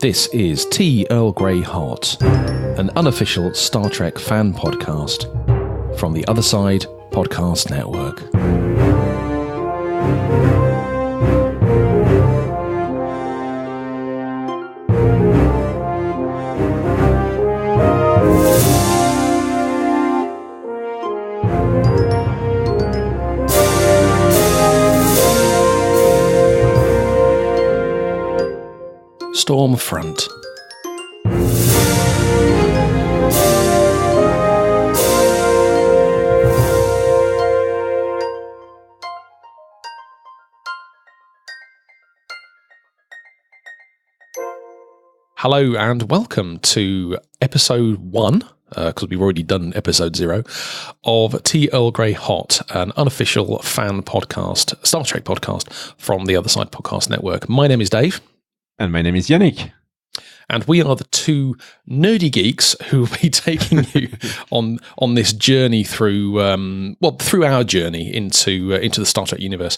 This is Tea Earl Grey Hot, an unofficial Star Trek fan podcast from the Other Side Podcast Network. Stormfront. Hello and welcome to episode 1, because we've already done episode 0, of Tea Earl Grey Hot, an unofficial fan podcast, Star Trek podcast from the Other Side Podcast Network. My name is Dave. And my name is Yannick. And we are the two nerdy geeks who will be taking you on this journey through our journey into the Star Trek universe.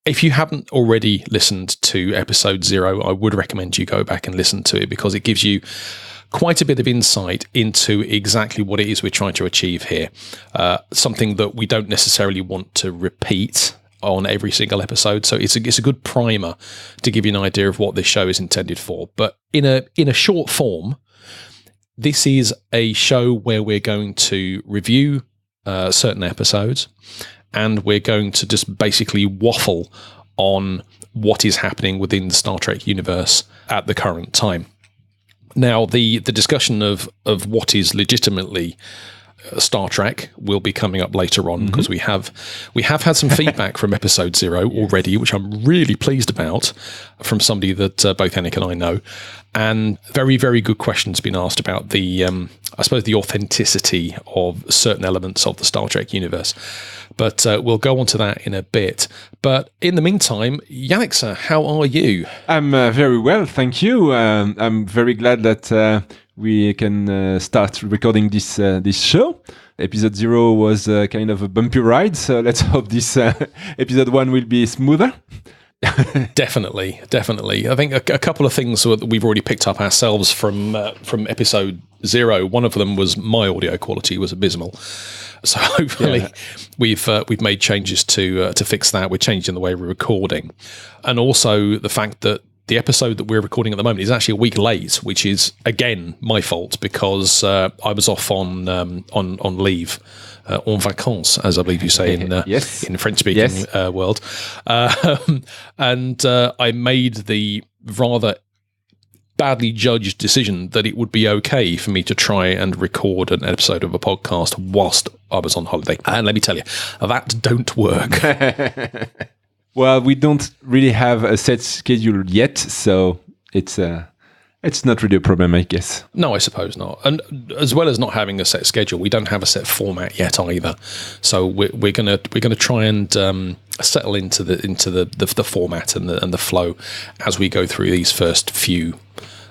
If you haven't already listened to episode 0, I would recommend you go back and listen to it because it gives you quite a bit of insight into exactly what it is we're trying to achieve here. Something that we don't necessarily want to repeat on every single episode, so it's a good primer to give you an idea of what this show is intended for. But in a short form, this is a show where we're going to review certain episodes, and we're going to just basically waffle on what is happening within the Star Trek universe at the current time. Now, the discussion of what is legitimately Star Trek will be coming up later on because we have had some feedback from episode 0 already, which I'm really pleased about, from somebody that both Yannick and I know, and very, very good questions been asked about the authenticity of certain elements of the Star Trek universe. But we'll go on to that in a bit. But in the meantime, Yannick, sir, how are you? I'm very well, thank you. I'm very glad that we can start recording this show. Episode 0 was kind of a bumpy ride, so let's hope this episode 1 will be smoother. Definitely. I think a couple of things that we've already picked up ourselves from episode 0. One of them was my audio quality was abysmal, so hopefully we've made changes to fix that. We're changing the way we're recording, and also the fact that the episode that we're recording at the moment is actually a week late, which is again my fault because I was off on leave. En vacances, as I believe you say in French-speaking world, and I made the rather badly judged decision that it would be okay for me to try and record an episode of a podcast whilst I was on holiday. And let me tell you, that don't work. Well, we don't really have a set schedule yet, so it's not really a problem, I guess. No, I suppose not. And as well as not having a set schedule, we don't have a set format yet either. So we're gonna try and settle into the format and the flow as we go through these first few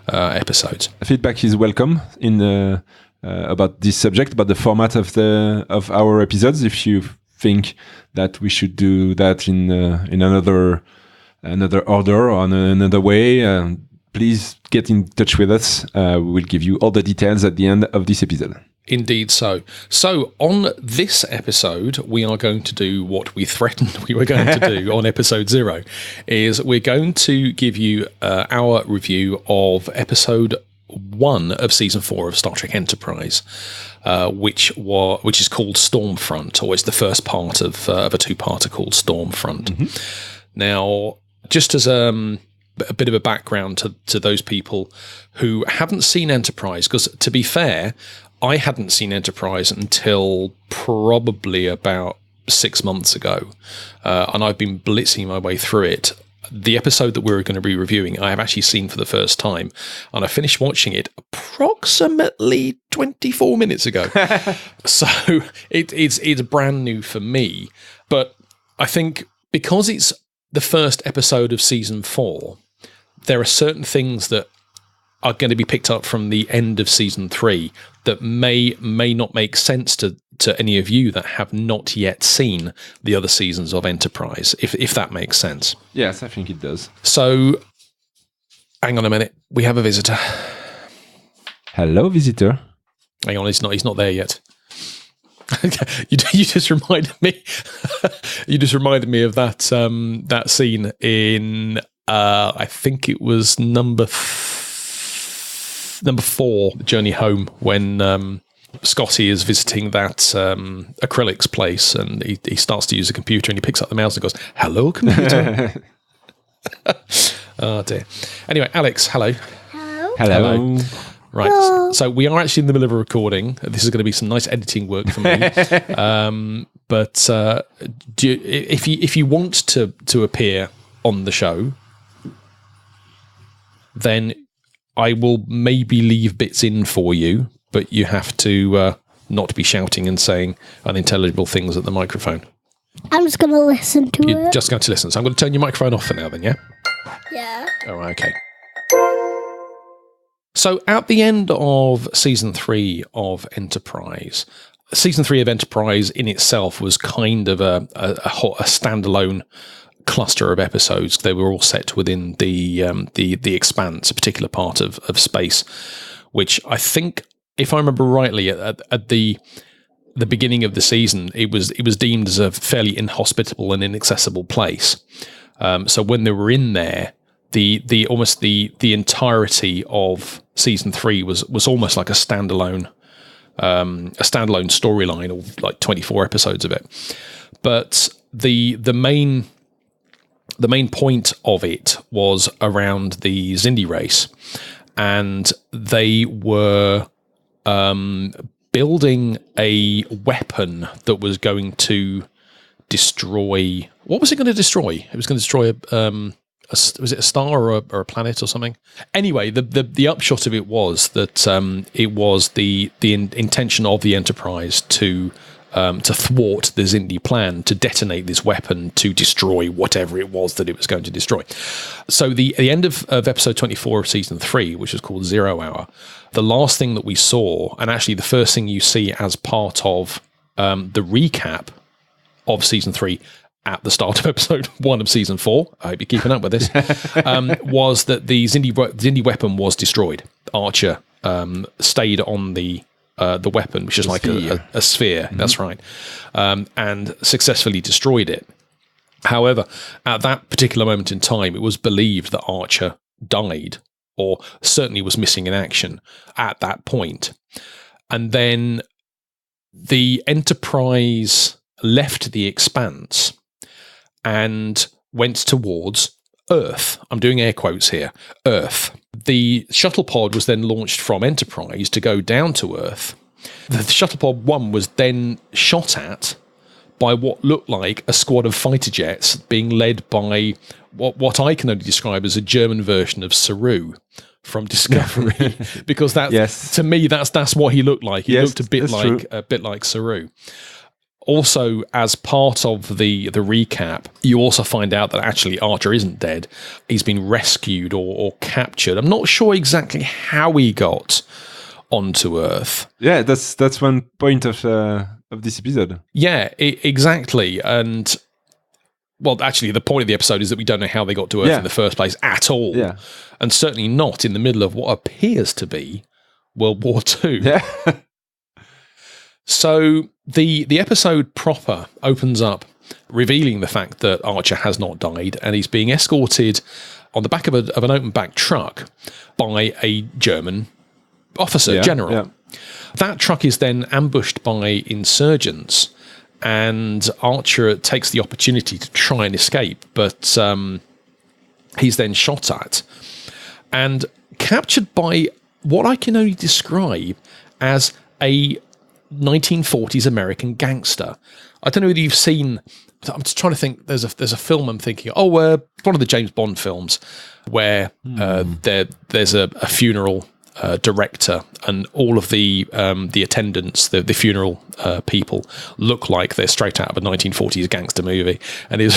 episodes. Feedback is welcome in about this subject, about the format of our episodes. If you think that we should do that in another order or in another way, please get in touch with us. We will give you all the details at the end of this episode. Indeed so. So on this episode, we are going to do what we threatened we were going to do on episode 0, is we're going to give you our review of episode 1 of season 4 of Star Trek Enterprise, which is called Stormfront, or it's the first part of a two-parter called Stormfront. Now, just as a bit of a background to those people who haven't seen Enterprise, because to be fair, I hadn't seen Enterprise until probably about 6 months ago, and I've been blitzing my way through it. The episode that we're going to be reviewing, I have actually seen for the first time, and I finished watching it approximately 24 minutes ago. So it's brand new for me, but I think because it's the first episode of season 4, there are certain things that are going to be picked up from the end of season 3 that may not make sense to any of you that have not yet seen the other seasons of Enterprise, if that makes sense. Yes, I think it does. So Hang on a minute. We have a visitor. Hello, visitor. Hang on, he's not there yet. you just reminded me. You just reminded me of that that scene in I think it was number 4, Journey Home, when Scotty is visiting that acrylics place, and he starts to use a computer, and he picks up the mouse and goes, "Hello, computer." Oh dear. Anyway, Alex, hello. Hello. Right, so we are actually in the middle of a recording. This is going to be some nice editing work for me. But if you want to appear on the show, then I will maybe leave bits in for you, but you have to not be shouting and saying unintelligible things at the microphone. I'm just going to listen to it. You're just going to listen. So I'm going to turn your microphone off for now then, yeah? Yeah. All right, okay. So at the end of Season 3 of Enterprise, Season 3 of Enterprise in itself was kind of a standalone cluster of episodes. They were all set within the Expanse, a particular part of space, which I think, if I remember rightly, at the beginning of the season, it was deemed as a fairly inhospitable and inaccessible place. So when they were in there, the almost the entirety of Season 3 was almost like a standalone storyline, or like 24 episodes of it. But the main point of it was around the Xindi race, and they were building a weapon that was going to destroy. What was it going to destroy? It was going to destroy was it a star or a planet or something? Anyway, the upshot of it was that it was the intention of the Enterprise to thwart the Xindi plan to detonate this weapon to destroy whatever it was that it was going to destroy. So the end of episode 24 of season 3, which is called 0 Hour, the last thing that we saw, and actually the first thing you see as part of the recap of season 3 at the start of episode 1 of season 4, I hope you're keeping up with this, was that the Xindi weapon was destroyed. Archer stayed on the weapon, which is like a sphere. Mm-hmm. That's right, and successfully destroyed it. However, at that particular moment in time, it was believed that Archer died, or certainly was missing in action at that point. And then the Enterprise left the Expanse and went towards Earth. I'm doing air quotes here. Earth. The shuttle pod was then launched from Enterprise to go down to Earth. The shuttle pod 1 was then shot at by what looked like a squad of fighter jets being led by what I can only describe as a German version of Saru from Discovery, because to me that's what he looked like. He looked a bit like Saru. Also, as part of the recap, you also find out that actually Archer isn't dead. He's been rescued or captured. I'm not sure exactly how he got onto Earth. Yeah, that's one point of this episode. Yeah, exactly. And well, actually, the point of the episode is that we don't know how they got to Earth in the first place at all. Yeah. And certainly not in the middle of what appears to be World War II. Yeah. So the episode proper opens up revealing the fact that Archer has not died, and he's being escorted on the back of an open back truck by a German officer, general. Yeah. That truck is then ambushed by insurgents, and Archer takes the opportunity to try and escape, but he's then shot at and captured by what I can only describe as a 1940s American gangster. I don't know whether you've seen. I'm just trying to think. There's a film I'm thinking. One of the James Bond films where there's a funeral director, and all of the attendants, the funeral people, look like they're straight out of a 1940s gangster movie, and it's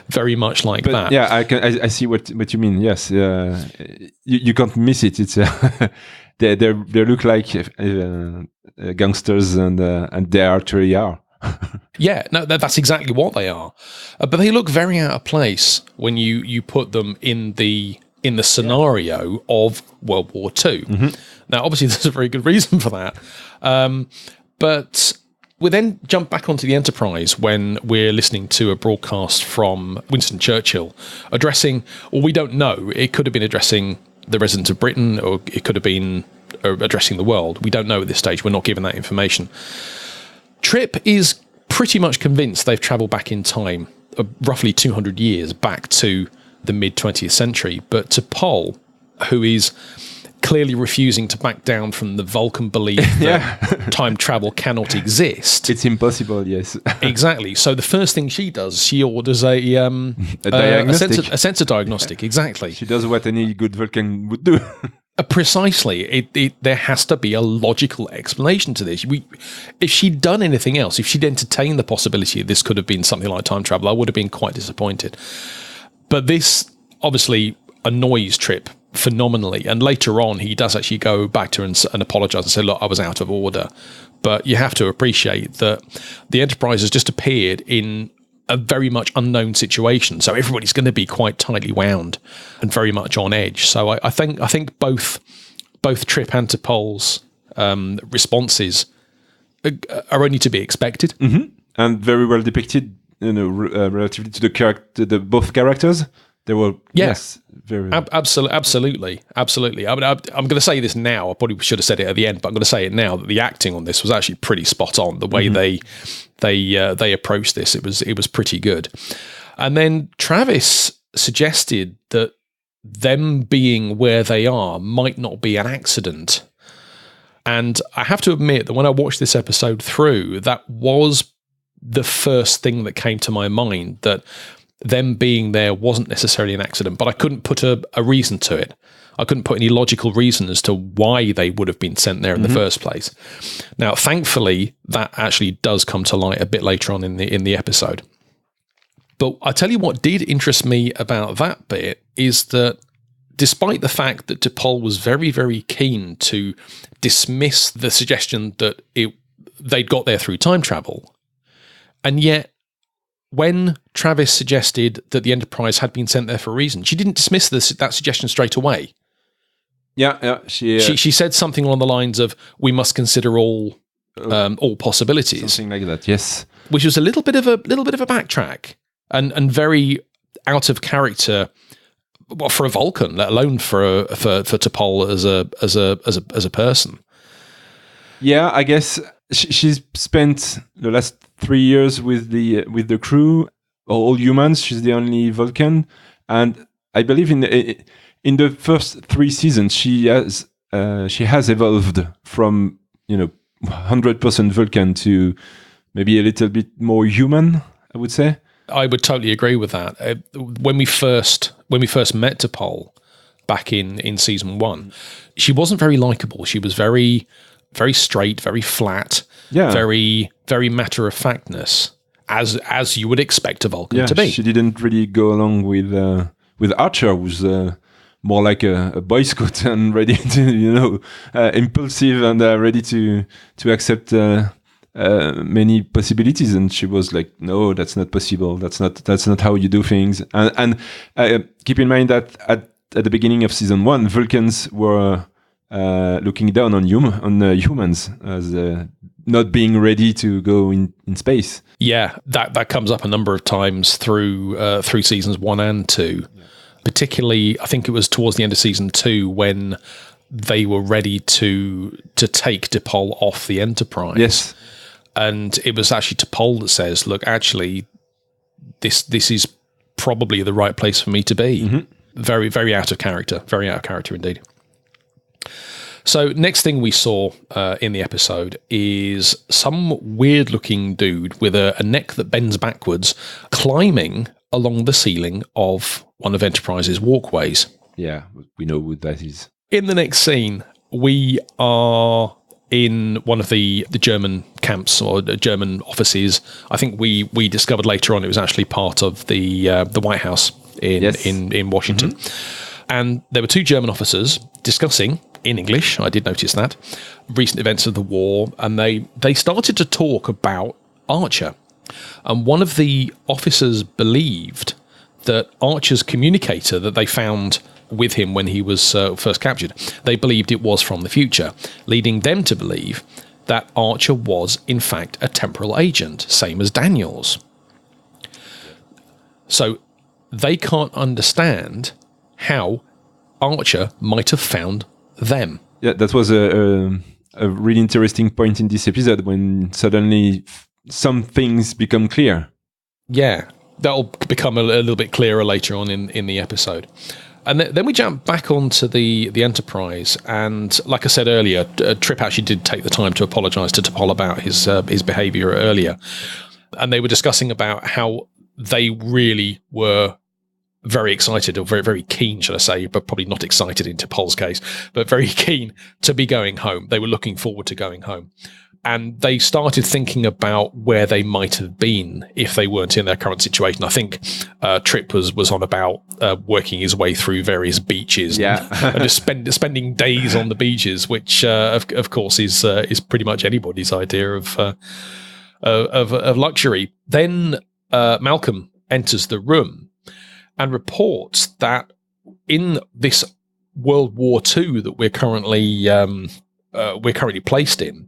very much like that. Yeah, I see what you mean. Yes, you can't miss it. It's they look like gangsters, and they actually are. Yeah, no, that's exactly what they are. But they look very out of place when you put them in the in the scenario of World War II. Now, obviously, there's a very good reason for that. But we then jump back onto the Enterprise when we're listening to a broadcast from Winston Churchill addressing, or we don't know, it could have been addressing the residents of Britain, or it could have been addressing the world. We don't know at this stage. We're not given that information. Trip is pretty much convinced they've travelled back in time, roughly 200 years back to the mid-20th century. But to T'Pol, who is clearly refusing to back down from the Vulcan belief that time travel cannot exist. It's impossible, yes. Exactly. So the first thing she does, she orders a sensor diagnostic. Exactly. She does what any good Vulcan would do. Precisely. There has to be a logical explanation to this. If she'd done anything else, if she'd entertained the possibility this could have been something like time travel, I would have been quite disappointed. But this obviously annoys Trip phenomenally, and later on he does actually go back to her and apologise and say, look, I was out of order. But you have to appreciate that the Enterprise has just appeared in a very much unknown situation, so everybody's going to be quite tightly wound and very much on edge. So I think both Trip and T'Pol's responses are only to be expected, and very well depicted, relatively to the both characters. They were very absolutely. I mean, I'm going to say this now. I probably should have said it at the end, but I'm going to say it now that the acting on this was actually pretty spot on. The way they approached this, it was pretty good. And then Travis suggested that them being where they are might not be an accident. And I have to admit that when I watched this episode through, that was the first thing that came to my mind, that them being there wasn't necessarily an accident, but I couldn't put a reason to it. I couldn't put any logical reason as to why they would have been sent there in the first place. Now, thankfully, that actually does come to light a bit later on in the episode. But I tell you what did interest me about that bit is that despite the fact that T'Pol was very, very keen to dismiss the suggestion that they'd got there through time travel, and yet when Travis suggested that the Enterprise had been sent there for a reason, she didn't dismiss that suggestion straight away. Yeah. She said something along the lines of, "We must consider all possibilities," something like that. Yes, which was a little bit of a backtrack and very out of character. Well, for a Vulcan, let alone for T'Pol as a person. Yeah, I guess she's spent the last 3 years with the crew, all humans. She's the only Vulcan, and I believe in the first 3 seasons she has evolved from 100% Vulcan to maybe a little bit more human, I would say. I would totally agree with that. When we first met T'Pol back in season 1, she wasn't very likable. She was very, very straight, very flat, very, very matter of factness, as you would expect a Vulcan to be. She didn't really go along with Archer, who's more like a Boy Scout and ready to impulsive and ready to accept many possibilities, and she was like, no, that's not possible, that's not how you do things. And keep in mind that at the beginning of season 1, Vulcans were looking down on humans as not being ready to go in space. Yeah, that comes up a number of times through seasons 1 and 2. Particularly, I think it was towards the end of season 2 when they were ready to take T'Pol off the Enterprise. Yes. And it was actually T'Pol that says, look, actually, this is probably the right place for me to be. Very, very out of character. Very out of character indeed. So next thing we saw in the episode is some weird-looking dude with a neck that bends backwards climbing along the ceiling of one of Enterprise's walkways. Yeah, we know who that is. In the next scene, we are in one of the German camps or German offices. I think we discovered later on it was actually part of the White House in Washington. And there were 2 German officers discussing, in English, I did notice that, recent events of the war, and they started to talk about Archer. And one of the officers believed that Archer's communicator that they found with him when he was first captured. They believed it was from the future, leading them to believe that Archer was, in fact, a temporal agent, same as Daniels. So they can't understand how Archer might have found them. Yeah, that was a really interesting point in this episode when suddenly some things become clear. Yeah, that'll become a little bit clearer later on in the episode. And then we jump back onto the Enterprise, and like I said earlier, Trip actually did take the time to apologise to T'Pol about his behaviour earlier, and they were discussing about how they really were very excited, or very, very keen, should I say, but probably not excited in T'Pol's case, but very keen to be going home. They were looking forward to going home. And they started thinking about where they might have been if they weren't in their current situation. I think Trip was on about working his way through various beaches, and just spending days on the beaches, which of course is pretty much anybody's idea of luxury. Then Malcolm enters the room and reports that in this World War II that we're currently placed in,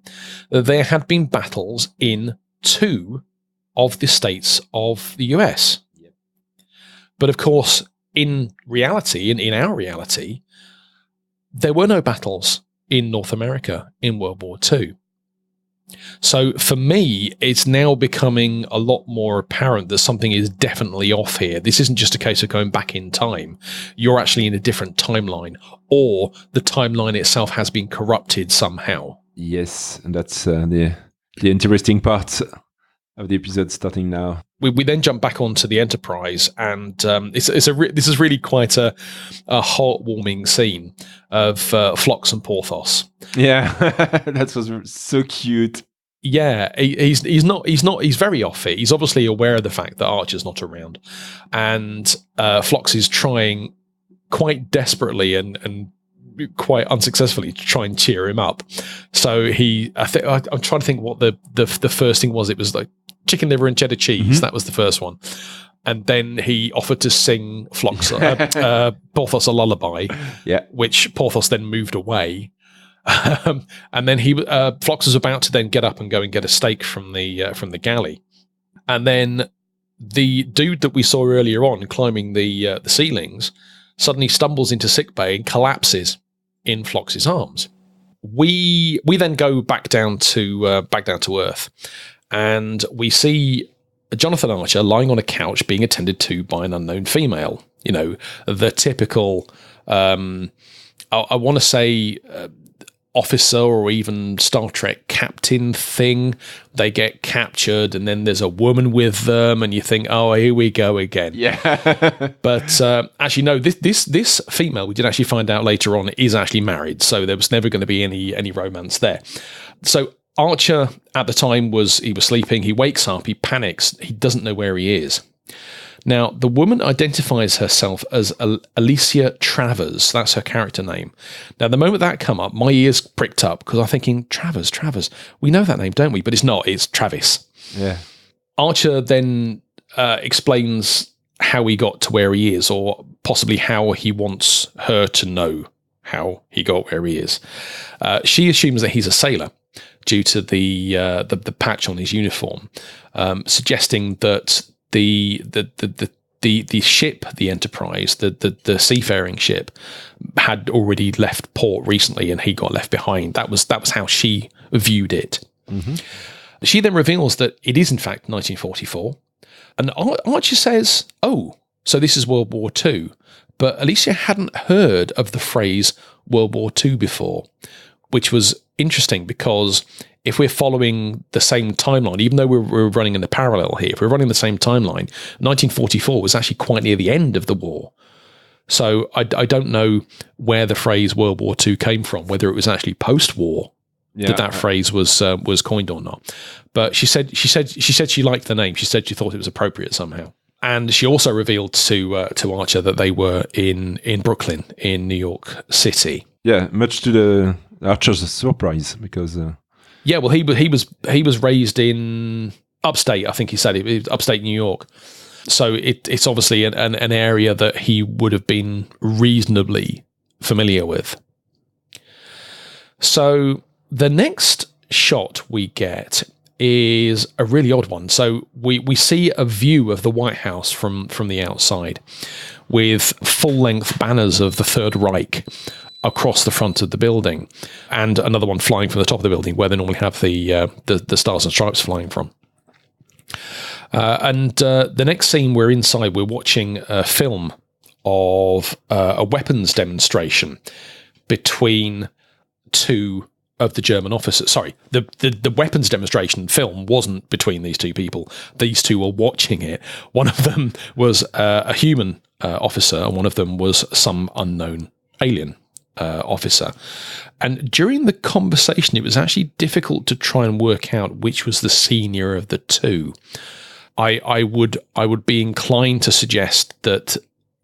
there had been battles in 2 of the states of the US. Yep. But of course, in reality, in our reality, there were no battles in North America in World War II. So for me, it's now becoming a lot more apparent that something is definitely off here. This isn't just a case of going back in time. You're actually in a different timeline, or the timeline itself has been corrupted somehow. Yes, and that's the interesting part of the episode starting now. We then jump back onto the Enterprise, and this is really quite a heartwarming scene of Phlox and Porthos. Yeah, that was so cute. Yeah, he's very off it. He's obviously aware of the fact that Archer's not around, and Phlox is trying quite desperately and quite unsuccessfully to try and cheer him up. So I'm trying to think what the first thing was. It was like chicken liver and cheddar cheese. Mm-hmm. That was the first one. And then he offered to sing Phlox, Porthos a lullaby, which Porthos then moved away. And then Phlox was about to then get up and go and get a steak from the galley. And then the dude that we saw earlier on climbing the ceilings suddenly stumbles into sickbay and collapses in Phlox's arms. We then go back down to Earth, and we see Jonathan Archer lying on a couch being attended to by an unknown female. You know, the typical, I want to say, officer or even Star Trek captain thing. They get captured, and then there's a woman with them, and you think, oh, here we go again. Yeah. But actually, no. This female, we did actually find out later on, is actually married, so there was never going to be any romance there. So Archer at the time was sleeping. He wakes up, he panics, he doesn't know where he is. Now, the woman identifies herself as Alicia Travers. That's her character name. Now, the moment that come up, my ears pricked up because I'm thinking, Travers. We know that name, don't we? But it's not. It's Travis. Yeah. Archer then explains how he got to where he is, or possibly how he wants her to know how he got where he is. She assumes that he's a sailor due to the patch on his uniform, suggesting that the ship, the Enterprise, the seafaring ship, had already left port recently, and he got left behind. That was how she viewed it. Mm-hmm. She then reveals that it is in fact 1944, and Archer says, "Oh, so this is World War II." But Alicia hadn't heard of the phrase World War II before, which was interesting because if we're following the same timeline, even though we're running in a parallel here, if we're running the same timeline, 1944 was actually quite near the end of the war. So I don't know where the phrase World War II came from, whether it was actually post-war that phrase was coined or not. But she said she liked the name. She said she thought it was appropriate somehow. And she also revealed to Archer that they were in Brooklyn, in New York City. Yeah, much to the Archer's surprise, because yeah, well, he was raised in upstate. I think he said it was upstate New York, So it's obviously an area that he would have been reasonably familiar with. So the next shot we get is a really odd one. So we see a view of the White House from the outside with full-length banners of the Third Reich across the front of the building, and another one flying from the top of the building where they normally have the Stars and Stripes flying from. And the next scene, we're inside, we're watching a film of a weapons demonstration between two of the German officers. Sorry, the weapons demonstration film wasn't between these two people. These two were watching it. One of them was a human officer, and one of them was some unknown alien officer. And during the conversation, it was actually difficult to try and work out which was the senior of the two. I would be inclined to suggest that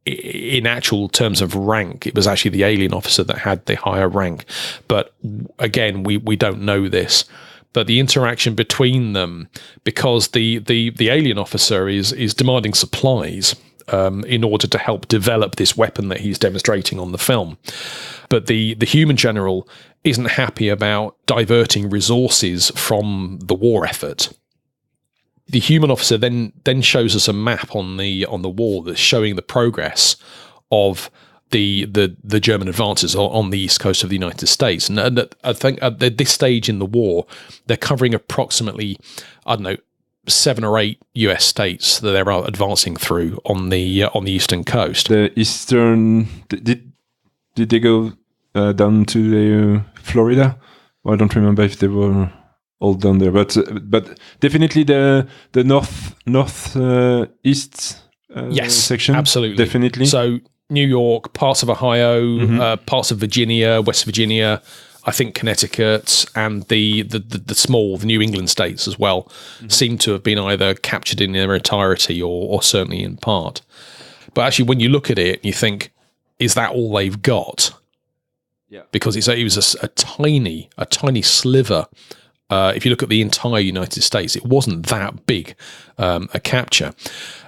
in actual terms of rank, it was actually the alien officer that had the higher rank. But again, we don't know this. But the interaction between them, because the alien officer is demanding supplies in order to help develop this weapon that he's demonstrating on the film. But the human general isn't happy about diverting resources from the war effort. The human officer then shows us a map on the wall that's showing the progress of the German advances on the east coast of the United States. And I think at this stage in the war, they're covering approximately, 7 or 8 US states that they're advancing through on the eastern coast. The eastern, did they go down to Florida? Well, I don't remember if they were all down there, but definitely the north east yes, section. Absolutely, definitely. So New York, parts of Ohio, parts of Virginia, West Virginia, I think Connecticut, and the small the New England states as well seem to have been either captured in their entirety or certainly in part. But actually, when you look at it, you think, is that all they've got? Yeah, because it was a tiny sliver. If you look at the entire United States, it wasn't that big a capture.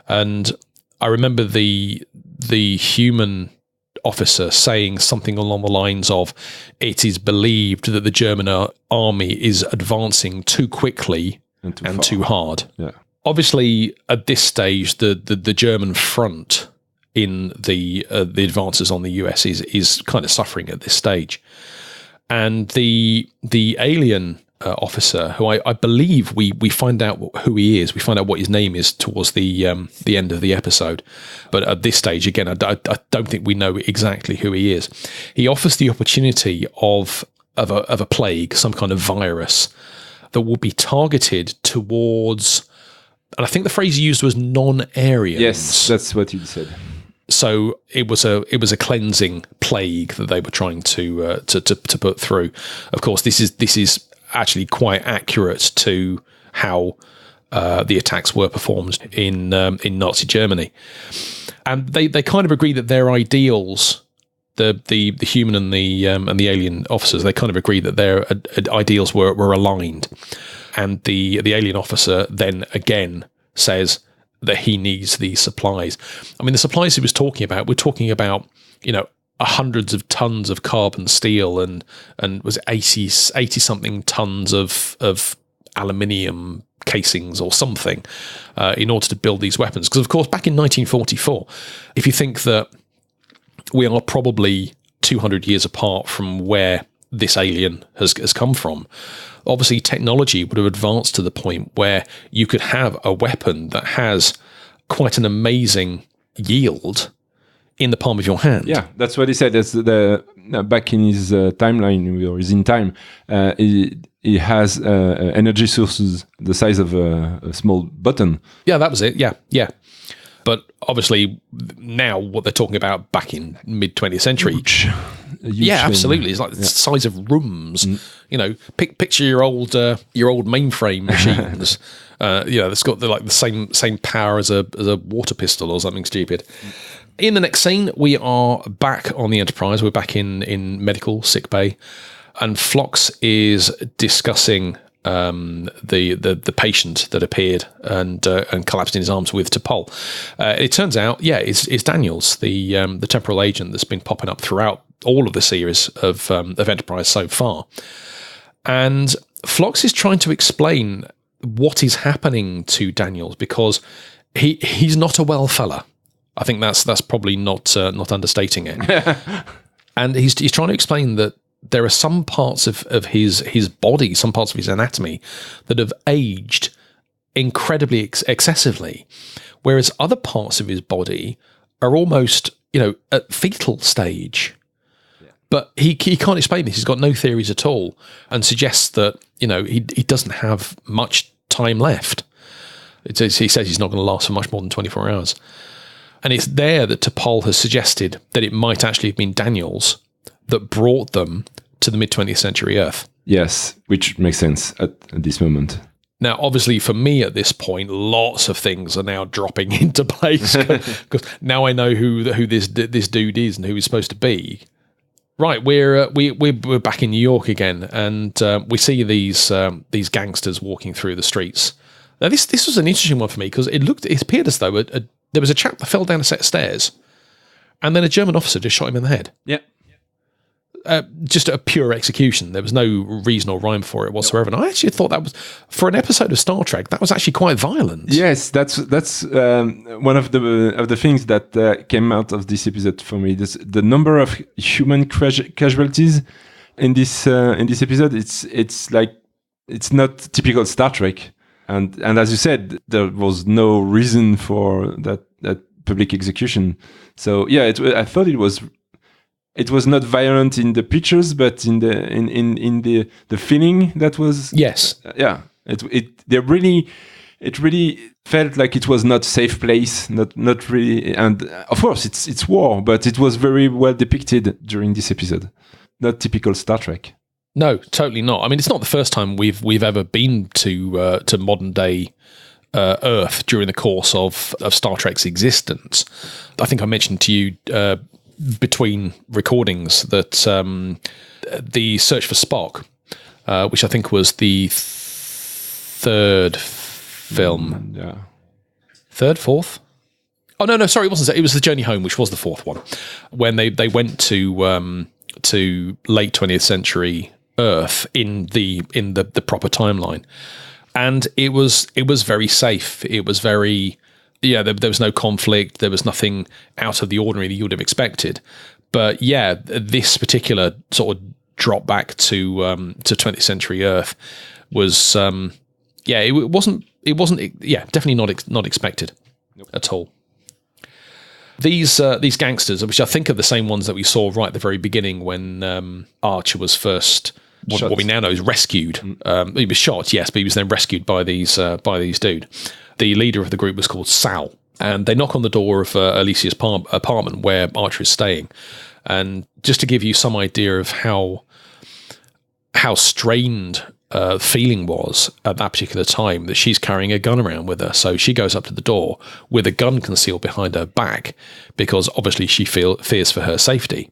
And I remember the human officer saying something along the lines of, it is believed that the German army is advancing too quickly and too hard. Yeah. Obviously, at this stage, the German front in the advances on the US is kind of suffering at this stage. And the alien officer, who I believe we find out who he is, we find out what his name is towards the end of the episode. But at this stage, again, I don't think we know exactly who he is. He offers the opportunity of a plague, some kind of virus that will be targeted towards, and I think the phrase he used was non-Aryans. Yes, that's what he said. So it was a cleansing plague that they were trying to put through. Of course, this is actually quite accurate to how the attacks were performed in Nazi Germany, and they kind of agree that their ideals, the human and the alien officers, they kind of agree that their ideals were aligned, and the alien officer then again says that he needs these supplies. I mean, the supplies he was talking about, we're talking about, hundreds of tons of carbon steel and was 80 something tons of aluminium casings or something in order to build these weapons. Because of course, back in 1944, if you think that we are probably 200 years apart from where this alien has come from, obviously technology would have advanced to the point where you could have a weapon that has quite an amazing yield in the palm of your hand. Yeah, that's what he said. That's back in his timeline, or is in time. He has energy sources the size of a small button. Yeah, that was it. Yeah. But obviously now what they're talking about back in mid 20th century. Huge yeah, absolutely. It's like the size of rooms. Picture your old mainframe machines. That's got the same power as a water pistol or something stupid. In the next scene, we are back on the Enterprise. We're back in medical sick bay, and Phlox is discussing the patient that appeared and collapsed in his arms with T'Pol. It turns out, it's Daniels, the temporal agent that's been popping up throughout all of the series of Enterprise so far. And Phlox is trying to explain what is happening to Daniels because he's not a well fella. I think that's probably not understating it. And he's trying to explain that there are some parts of his body, some parts of his anatomy that have aged incredibly excessively, whereas other parts of his body are almost, at fetal stage. Yeah. But he can't explain this. He's got no theories at all and suggests that, he doesn't have much time left. He says he's not going to last for much more than 24 hours. And it's there that T'Pol has suggested that it might actually have been Daniels that brought them to the mid-20th century Earth. Yes, which makes sense at this moment. Now, obviously, for me at this point, lots of things are now dropping into place because now I know who this dude is and who he's supposed to be. Right, we're back in New York again, and we see these gangsters walking through the streets. Now, this was an interesting one for me because it appeared as though there was a chap that fell down a set of stairs, and then a German officer just shot him in the head. Yeah. Just a pure execution. There was no reason or rhyme for it whatsoever. And I actually thought that was, for an episode of Star Trek, that was actually quite violent. Yes, that's one of the things that came out of this episode for me. The number of human casualties in this episode. It's not typical Star Trek. And as you said, there was no reason for that public execution. So yeah, I thought it was not violent in the pictures, but in the feeling that was. Yes. Yeah. It really felt like it was not a safe place, not really. And of course, it's war, but it was very well depicted during this episode. Not typical Star Trek. No, totally not. I mean, it's not the first time we've ever been to modern day Earth during the course of Star Trek's existence. I think I mentioned to you between recordings that the Search for Spock, which I think was the third film. Yeah. Third, fourth? Oh, no, sorry, it wasn't. It was The Journey Home, which was the fourth one, when they went to late 20th century Earth in the proper timeline, and it was very safe. It was very there was no conflict. There was nothing out of the ordinary that you would have expected. But yeah, this particular sort of drop back to 20th century Earth was it wasn't definitely not expected at all. These gangsters, which I think are the same ones that we saw right at the very beginning when Archer was first what we now know is rescued. He was shot, yes, but he was then rescued by these dude. The leader of the group was called Sal, and they knock on the door of Alicia's apartment where Archer is staying. And just to give you some idea of how strained feeling was at that particular time, that she's carrying a gun around with her. So she goes up to the door with a gun concealed behind her back because obviously she fears for her safety.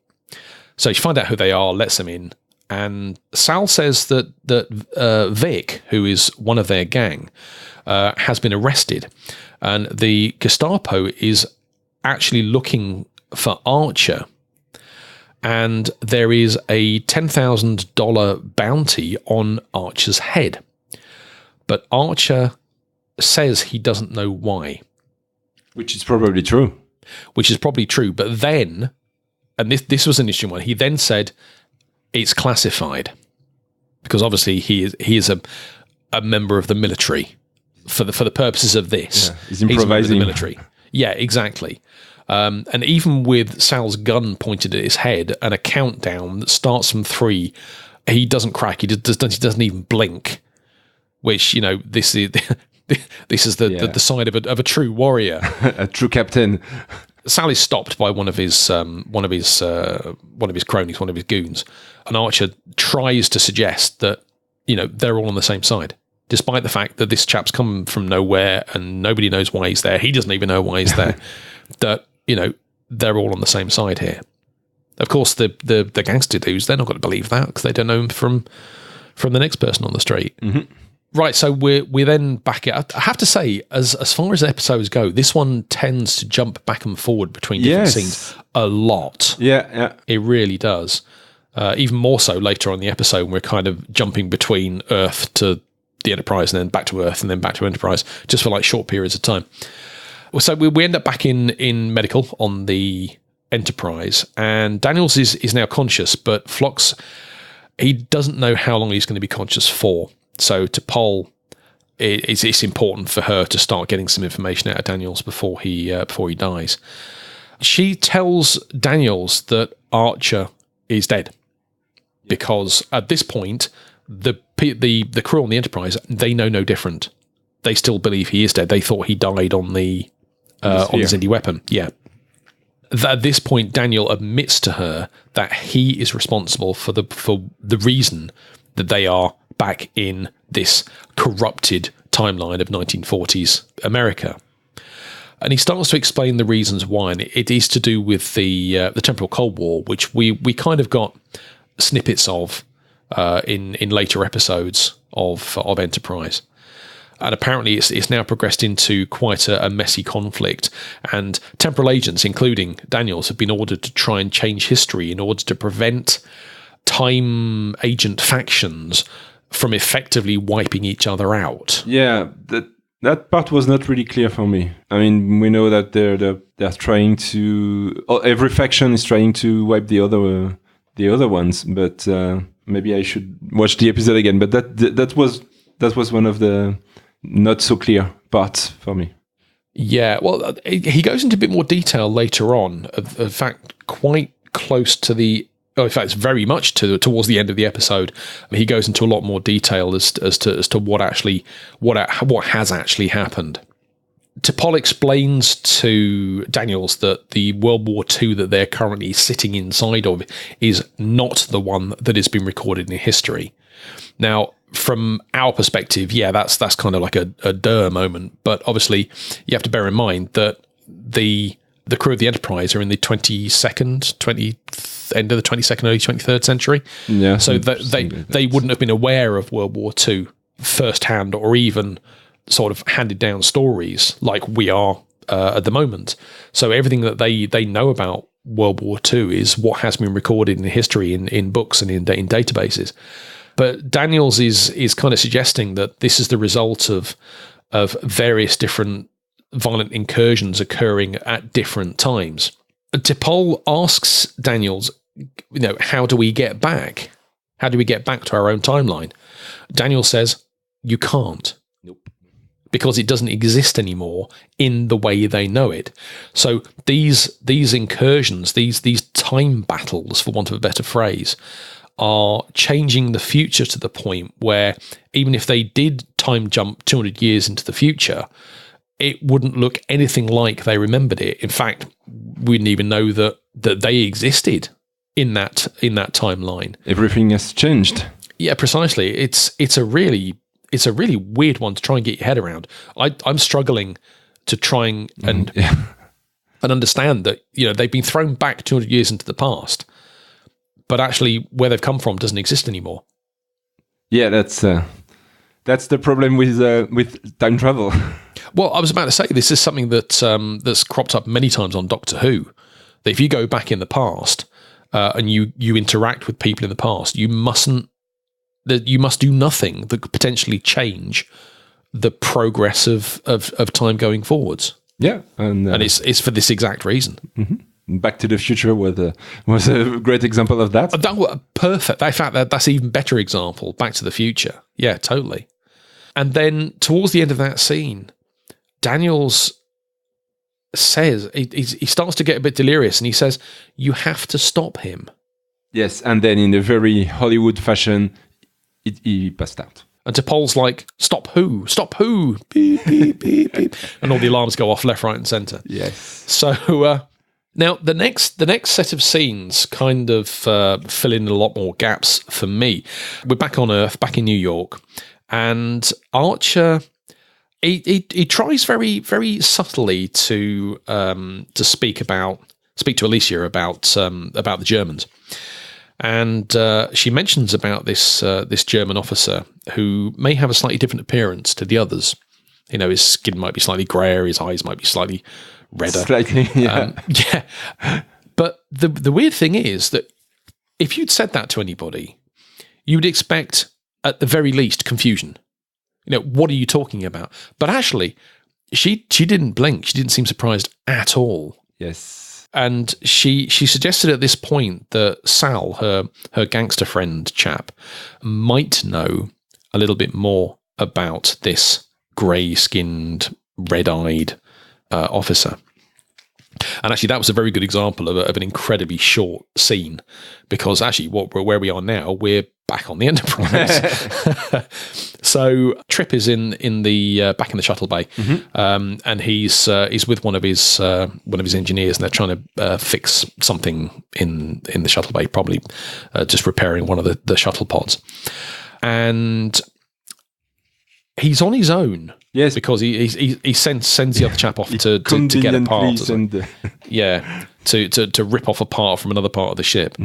So she finds out who they are, lets them in, and Sal says that Vic, who is one of their gang, has been arrested, and the Gestapo is actually looking for Archer. And there is a $10,000 bounty on Archer's head. But Archer says he doesn't know why. Which is probably true. But then, and this was an interesting one, he then said it's classified. Because obviously he is a member of the military for the purposes of this. Yeah, he's improvising. He's a member of the military. Yeah, exactly. And even with Sal's gun pointed at his head and a countdown that starts from 3, he doesn't crack. He doesn't even blink. Which, this is the side of a true warrior, a true captain. Sal is stopped by one of his cronies, one of his goons, and Archer tries to suggest that they're all on the same side, despite the fact that this chap's come from nowhere and nobody knows why he's there. He doesn't even know why he's there. That they're all on the same side here. Of course, the gangster dudes, they're not going to believe that because they don't know him from the next person on the street. Mm-hmm. Right, so we're then back at. I have to say, as far as episodes go, this one tends to jump back and forward between different scenes a lot. Yeah. It really does. Even more so later on in the episode, when we're kind of jumping between Earth to the Enterprise, and then back to Earth, and then back to Enterprise, just for like short periods of time. So we end up back in medical on the Enterprise, and Daniels is now conscious, but Phlox, he doesn't know how long he's going to be conscious for. So to T'Pol, it's important for her to start getting some information out of Daniels before he dies. She tells Daniels that Archer is dead because at this point the crew on the Enterprise, they know no different. They still believe he is dead. They thought he died on the Xindi weapon. Yeah. At this point, Daniel admits to her that he is responsible for the reason that they are back in this corrupted timeline of 1940s America. And he starts to explain the reasons why, and it is to do with the temporal Cold War, which we kind of got snippets of in later episodes of Enterprise. And apparently it's now progressed into quite a messy conflict. And temporal agents, including Daniels, have been ordered to try and change history in order to prevent time agent factions from effectively wiping each other out. Yeah, that part was not really clear for me. I mean, we know that they're trying to... every faction is trying to wipe the other ones, but maybe I should watch the episode again. But that was one of the not so clear parts for me. Yeah, well, he goes into a bit more detail later on. In fact, quite close to the... in fact, it's very much towards the end of the episode. He goes into a lot more detail as to what has actually happened. T'Pol explains to Daniels that the World War II that they're currently sitting inside of is not the one that has been recorded in history. Now, from our perspective, yeah, that's kind of like a duh moment. But obviously, you have to bear in mind that the crew of the Enterprise are in the end of the 22nd, early 23rd century. Yeah. So they wouldn't have been aware of World War II firsthand, or even sort of handed down stories like we are at the moment. So everything that they know about World War II is what has been recorded in history in books and in databases. But Daniels is kind of suggesting that this is the result of various different violent incursions occurring at different times. T'Pol asks Daniels, how do we get back? How do we get back to our own timeline? Daniel says, you can't. Nope. Because it doesn't exist anymore in the way they know it. So these incursions, these time battles, for want of a better phrase, are changing the future to the point where even if they did time jump 200 years into the future, it wouldn't look anything like they remembered it. In fact, we didn't even know that they existed in that timeline. Everything has changed. Yeah, precisely. It's a really weird one to try and get your head around. I'm struggling to try and understand that they've been thrown back 200 years into the past, but actually where they've come from doesn't exist anymore. Yeah, that's the problem with time travel. Well, I was about to say, this is something that's cropped up many times on Doctor Who. That if you go back in the past and you interact with people in the past, you must do nothing that could potentially change the progress of time going forwards. Yeah, and it's for this exact reason. Mm-hmm. Back to the Future was a great example of that. Perfect. In fact, that's an even better example. Back to the Future. Yeah, totally. And then towards the end of that scene, Daniels says, he starts to get a bit delirious, and he says, you have to stop him. Yes, and then in a very Hollywood fashion, he passed out. And T'Pol's like, stop who? Stop who? Beep, beep, beep, beep. And all the alarms go off left, right, and centre. Yes. So now the next set of scenes kind of fill in a lot more gaps for me. We're back on Earth, back in New York, and Archer, he tries very, very subtly to speak to Alicia about the Germans. And she mentions about this German officer who may have a slightly different appearance to the others. You know, his skin might be slightly grayer, his eyes might be slightly redder. Slightly, yeah. Yeah. But the weird thing is that if you'd said that to anybody, you would expect, at the very least, confusion. You know, what are you talking about? But actually, she didn't blink. She didn't seem surprised at all. Yes. And she suggested at this point that Sal, her gangster friend chap, might know a little bit more about this grey-skinned, red-eyed officer. And actually, that was a very good example of an incredibly short scene, because actually, where we are now, we're back on the Enterprise. So Trip is in the back in the shuttle bay, and he's with one of his engineers, and they're trying to fix something in the shuttle bay, probably just repairing one of the shuttle pods, and he's on his own. Yes, because he sends the other chap off to get a part, to rip off a part from another part of the ship,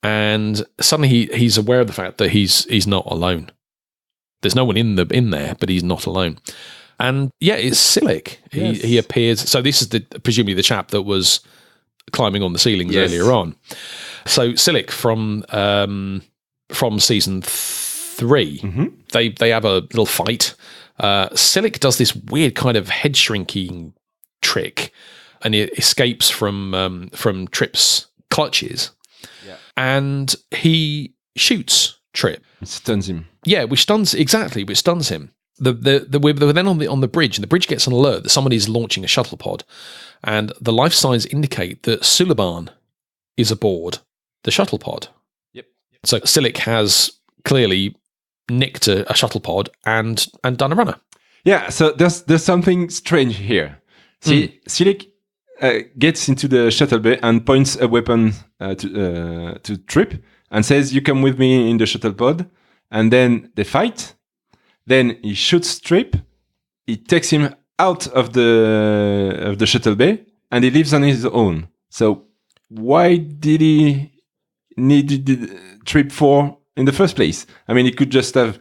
and suddenly he's aware of the fact that he's not alone. There's no one in there, but he's not alone. And yeah, it's Silic. He appears. So this is presumably the chap that was climbing on the ceilings earlier on. So Silic from season 3, they have a little fight. Silic does this weird kind of head shrinking trick, and it escapes from Trip's clutches, and he shoots Trip. It stuns him. Yeah, which stuns him. We're then on the bridge, and the bridge gets an alert that somebody is launching a shuttle pod, and the life signs indicate that Suliban is aboard the shuttle pod. Yep. So Silic has clearly nicked a shuttle pod and done a runner. Yeah, so there's something strange here. See, Silic gets into the shuttle bay and points a weapon to Trip and says, "You come with me in the shuttle pod." And then they fight. Then he shoots Trip. He takes him out of the shuttle bay, and he leaves on his own. So why did he need Trip for in the first place? I mean, he could just have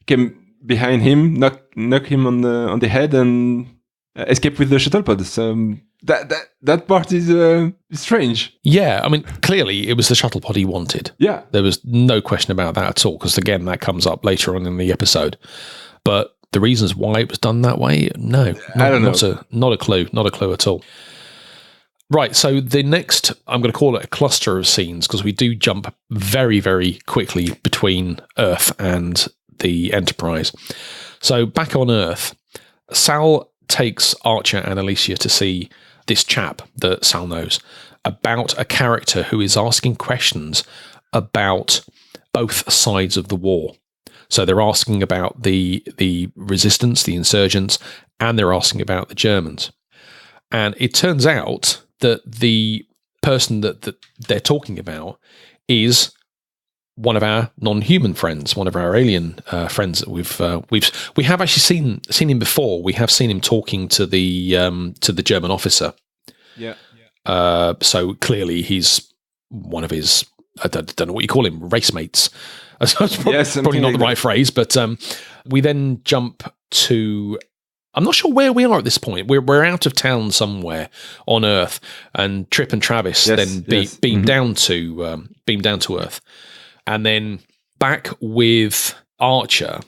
came behind him, knock him on the head, and escape with the shuttle pod. So that part is strange. Yeah, I mean, clearly it was the shuttle pod he wanted. Yeah, there was no question about that at all. Because again, that comes up later on in the episode. But the reasons why it was done that way, no, I don't know. Not a clue at all. Right, so the next, I'm going to call it a cluster of scenes, because we do jump very, very quickly between Earth and the Enterprise. So back on Earth, Sal takes Archer and Alicia to see this chap that Sal knows about a character who is asking questions about both sides of the war. So they're asking about the resistance, the insurgents, and they're asking about the Germans. And it turns out that the person that they're talking about is one of our non-human friends, one of our alien friends that we have actually seen him before. We have seen him talking to the German officer. Yeah. So clearly he's one of his, I don't know what you call him, race mates. Probably not the right phrase, but we then jump to, I'm not sure where we are at this point. We're out of town somewhere on Earth, and Trip and Travis beam down to Earth, and then back with Archer.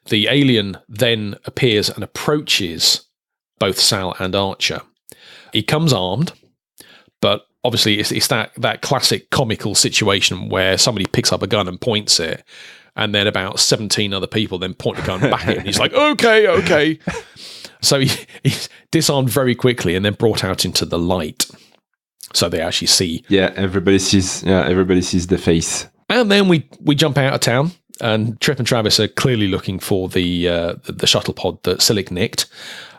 The alien then appears and approaches both Sal and Archer. He comes armed, but obviously it's that classic comical situation where somebody picks up a gun and points it, and then about 17 other people then point the gun back at him. He's like, okay. So he's disarmed very quickly and then brought out into the light. So they actually see. Yeah, everybody sees the face. And then we jump out of town, and Trip and Travis are clearly looking for the shuttle pod that Silic nicked,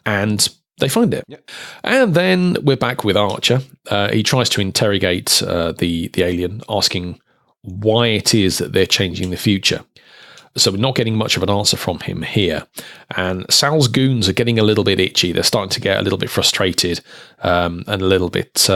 and they find it. Yep. And then we're back with Archer. He tries to interrogate the alien, asking why it is that they're changing the future. So we're not getting much of an answer from him here. And Sal's goons are getting a little bit itchy. They're starting to get a little bit frustrated and a little bit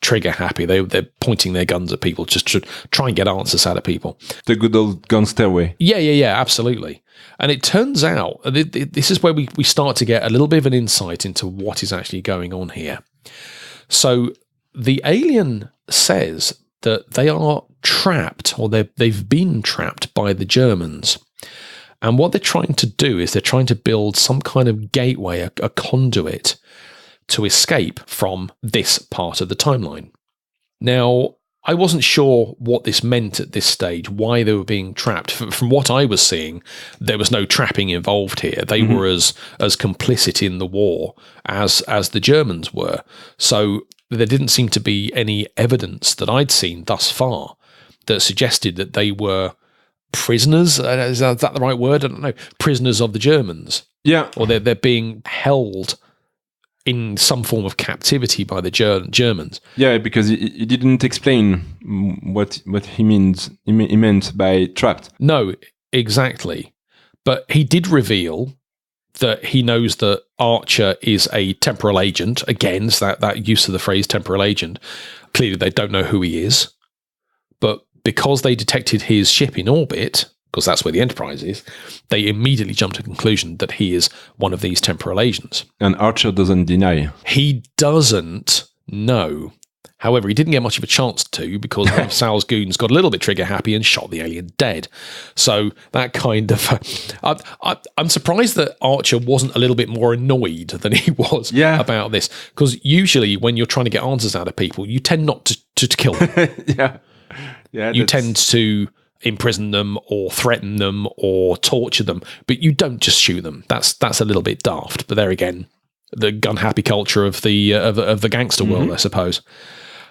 trigger happy. They're pointing their guns at people just to try and get answers out of people. The good old gun stairway. Yeah, absolutely. And it turns out, this is where we start to get a little bit of an insight into what is actually going on here. So the alien says that they are trapped, or they've been trapped by the Germans. And what they're trying to do is they're trying to build some kind of gateway, a conduit, to escape from this part of the timeline. Now, I wasn't sure what this meant at this stage, why they were being trapped. From what I was seeing, there was no trapping involved here. They were as complicit in the war as the Germans were. So there didn't seem to be any evidence that I'd seen thus far that suggested that they were prisoners. Is that the right word? I don't know. Prisoners of the Germans. Yeah. Or they're being held in some form of captivity by the Germans. Yeah, because he didn't explain what he meant by trapped. No, exactly. But he did reveal that he knows that Archer is a temporal agent. Again, it's that use of the phrase temporal agent. Clearly, they don't know who he is. But because they detected his ship in orbit, because that's where the Enterprise is, they immediately jumped to the conclusion that he is one of these temporal agents. And Archer doesn't deny. He doesn't know. However, he didn't get much of a chance to, because one of Sal's goons got a little bit trigger happy and shot the alien dead. So that kind of... I'm surprised that Archer wasn't a little bit more annoyed than he was about this. Because usually when you're trying to get answers out of people, you tend not to kill them. Yeah. You tend to imprison them or threaten them or torture them, but you don't just shoot them. That's a little bit daft. But there again, the gun happy culture of the gangster world, I suppose.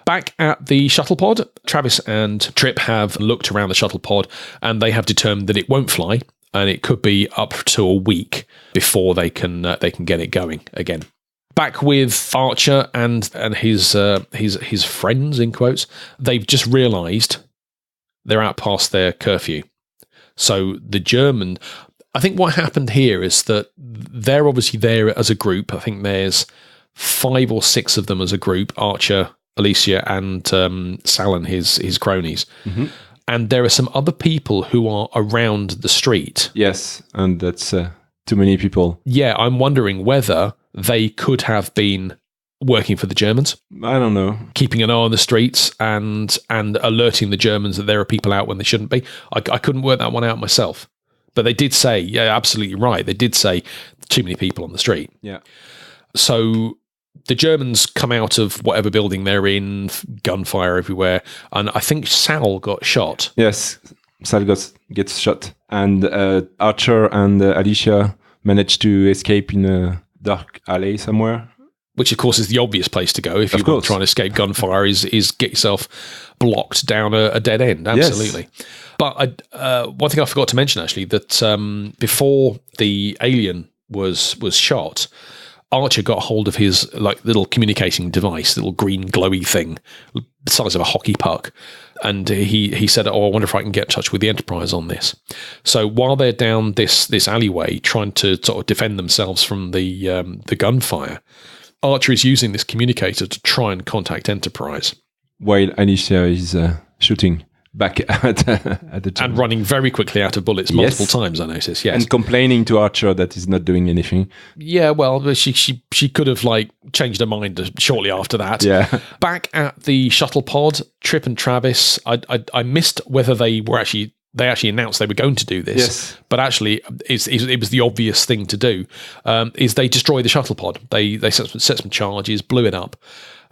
Back at the shuttle pod, Travis and Trip have looked around the shuttle pod and they have determined that it won't fly, and it could be up to a week before they can get it going again. Back with Archer and his friends, in quotes, they've just realised they're out past their curfew. So the German... I think what happened here is that they're obviously there as a group. I think there's 5 or 6 of them as a group, Archer, Alicia, and Sal and his cronies. Mm-hmm. And there are some other people who are around the street. Yes, and that's too many people. Yeah, I'm wondering whether they could have been working for the Germans. I don't know. Keeping an eye on the streets and alerting the Germans that there are people out when they shouldn't be. I couldn't work that one out myself. But they did say, yeah, absolutely right. They did say too many people on the street. Yeah. So the Germans come out of whatever building they're in, gunfire everywhere. And I think Sal got shot. Yes, Sal gets shot. And Archer and Alicia managed to escape in a dark alley somewhere. Which, of course, is the obvious place to go if you're trying to escape gunfire, is get yourself blocked down a dead end. Absolutely. Yes. But one thing I forgot to mention, actually, that before the alien was shot, Archer got hold of his little communicating device, little green glowy thing, the size of a hockey puck. And he said, I wonder if I can get in touch with the Enterprise on this. So while they're down this alleyway trying to sort of defend themselves from the gunfire, Archer is using this communicator to try and contact Enterprise. While Alicia is shooting back at the German. And running very quickly out of bullets multiple times, I noticed, yes. And complaining to Archer that he's not doing anything. Yeah, well, she could have changed her mind shortly after that. Yeah. Back at the shuttle pod, Trip and Travis, I missed whether they actually announced they were going to do this. Yes. But actually, it was the obvious thing to do, is they destroy the shuttle pod. They set some charges, blew it up,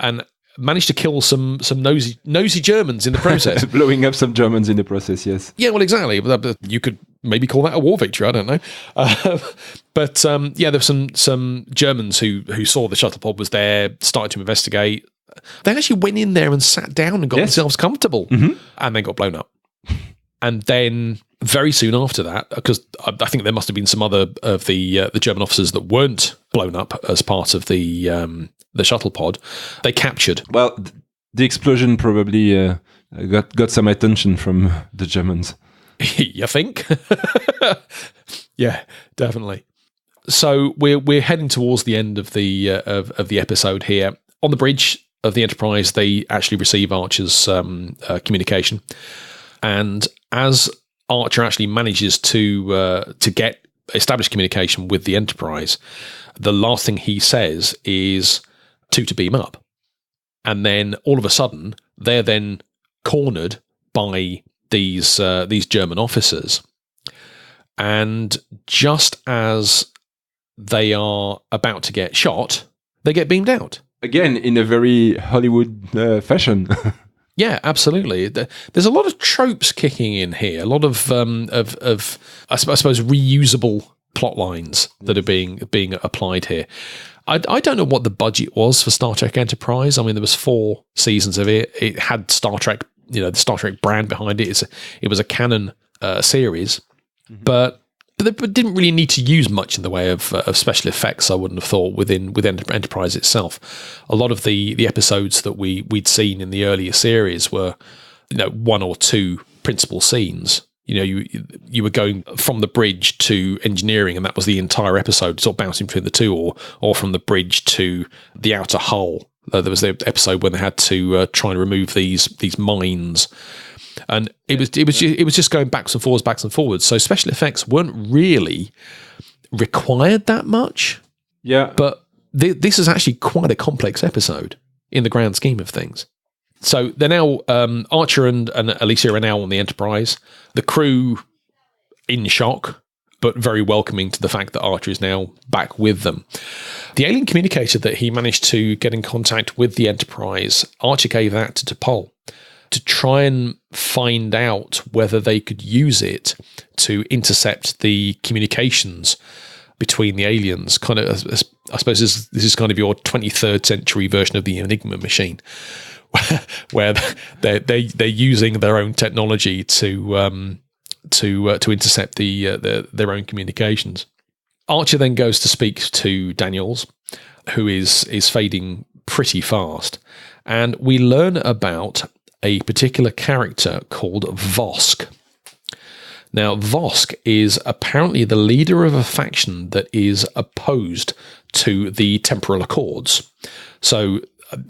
and managed to kill some nosy Germans in the process. Blowing up some Germans in the process, yes. Yeah, well, exactly. You could maybe call that a war victory, I don't know. But there were some Germans who saw the shuttle pod was there, started to investigate. They actually went in there and sat down and got themselves comfortable, and then got blown up. And then very soon after that, because I think there must have been some other of the German officers that weren't blown up as part of the shuttle pod, they captured. Well, the explosion probably got some attention from the Germans. You think? Yeah, definitely. So we're heading towards the end of the episode here. On the bridge, of the Enterprise, they actually receive Archer's communication. And as Archer actually manages to get established communication with the Enterprise, the last thing he says is to beam up. And then all of a sudden, they're then cornered by these German officers. And just as they are about to get shot, they get beamed out. Again, in a very Hollywood fashion. Yeah, absolutely. There's a lot of tropes kicking in here. A lot of I suppose reusable plot lines that are being applied here. I don't know what the budget was for Star Trek Enterprise. I mean, there was 4 seasons of it. It had Star Trek, the Star Trek brand behind it. It was a canon series, but they didn't really need to use much in the way of special effects, I wouldn't have thought, within Enterprise itself. A lot of the episodes that we'd seen in the earlier series were, 1 or 2 principal scenes. You were going from the bridge to engineering, and that was the entire episode, sort of bouncing between the two, or from the bridge to the outer hull. There was the episode when they had to try and remove these mines. And it was just going backwards and forwards. So special effects weren't really required that much. Yeah. But this is actually quite a complex episode in the grand scheme of things. So they're now, Archer and Alicia are now on the Enterprise. The crew in shock, but very welcoming to the fact that Archer is now back with them. The alien communicator that he managed to get in contact with the Enterprise, Archer gave that to T'Pol to try and find out whether they could use it to intercept the communications between the aliens. Kind of, I suppose this is kind of your 23rd century version of the Enigma machine, where they're using their own technology to intercept their own communications. Archer then goes to speak to Daniels, who is fading pretty fast, and we learn about a particular character called Vosk. Now, Vosk is apparently the leader of a faction that is opposed to the Temporal Accords. So,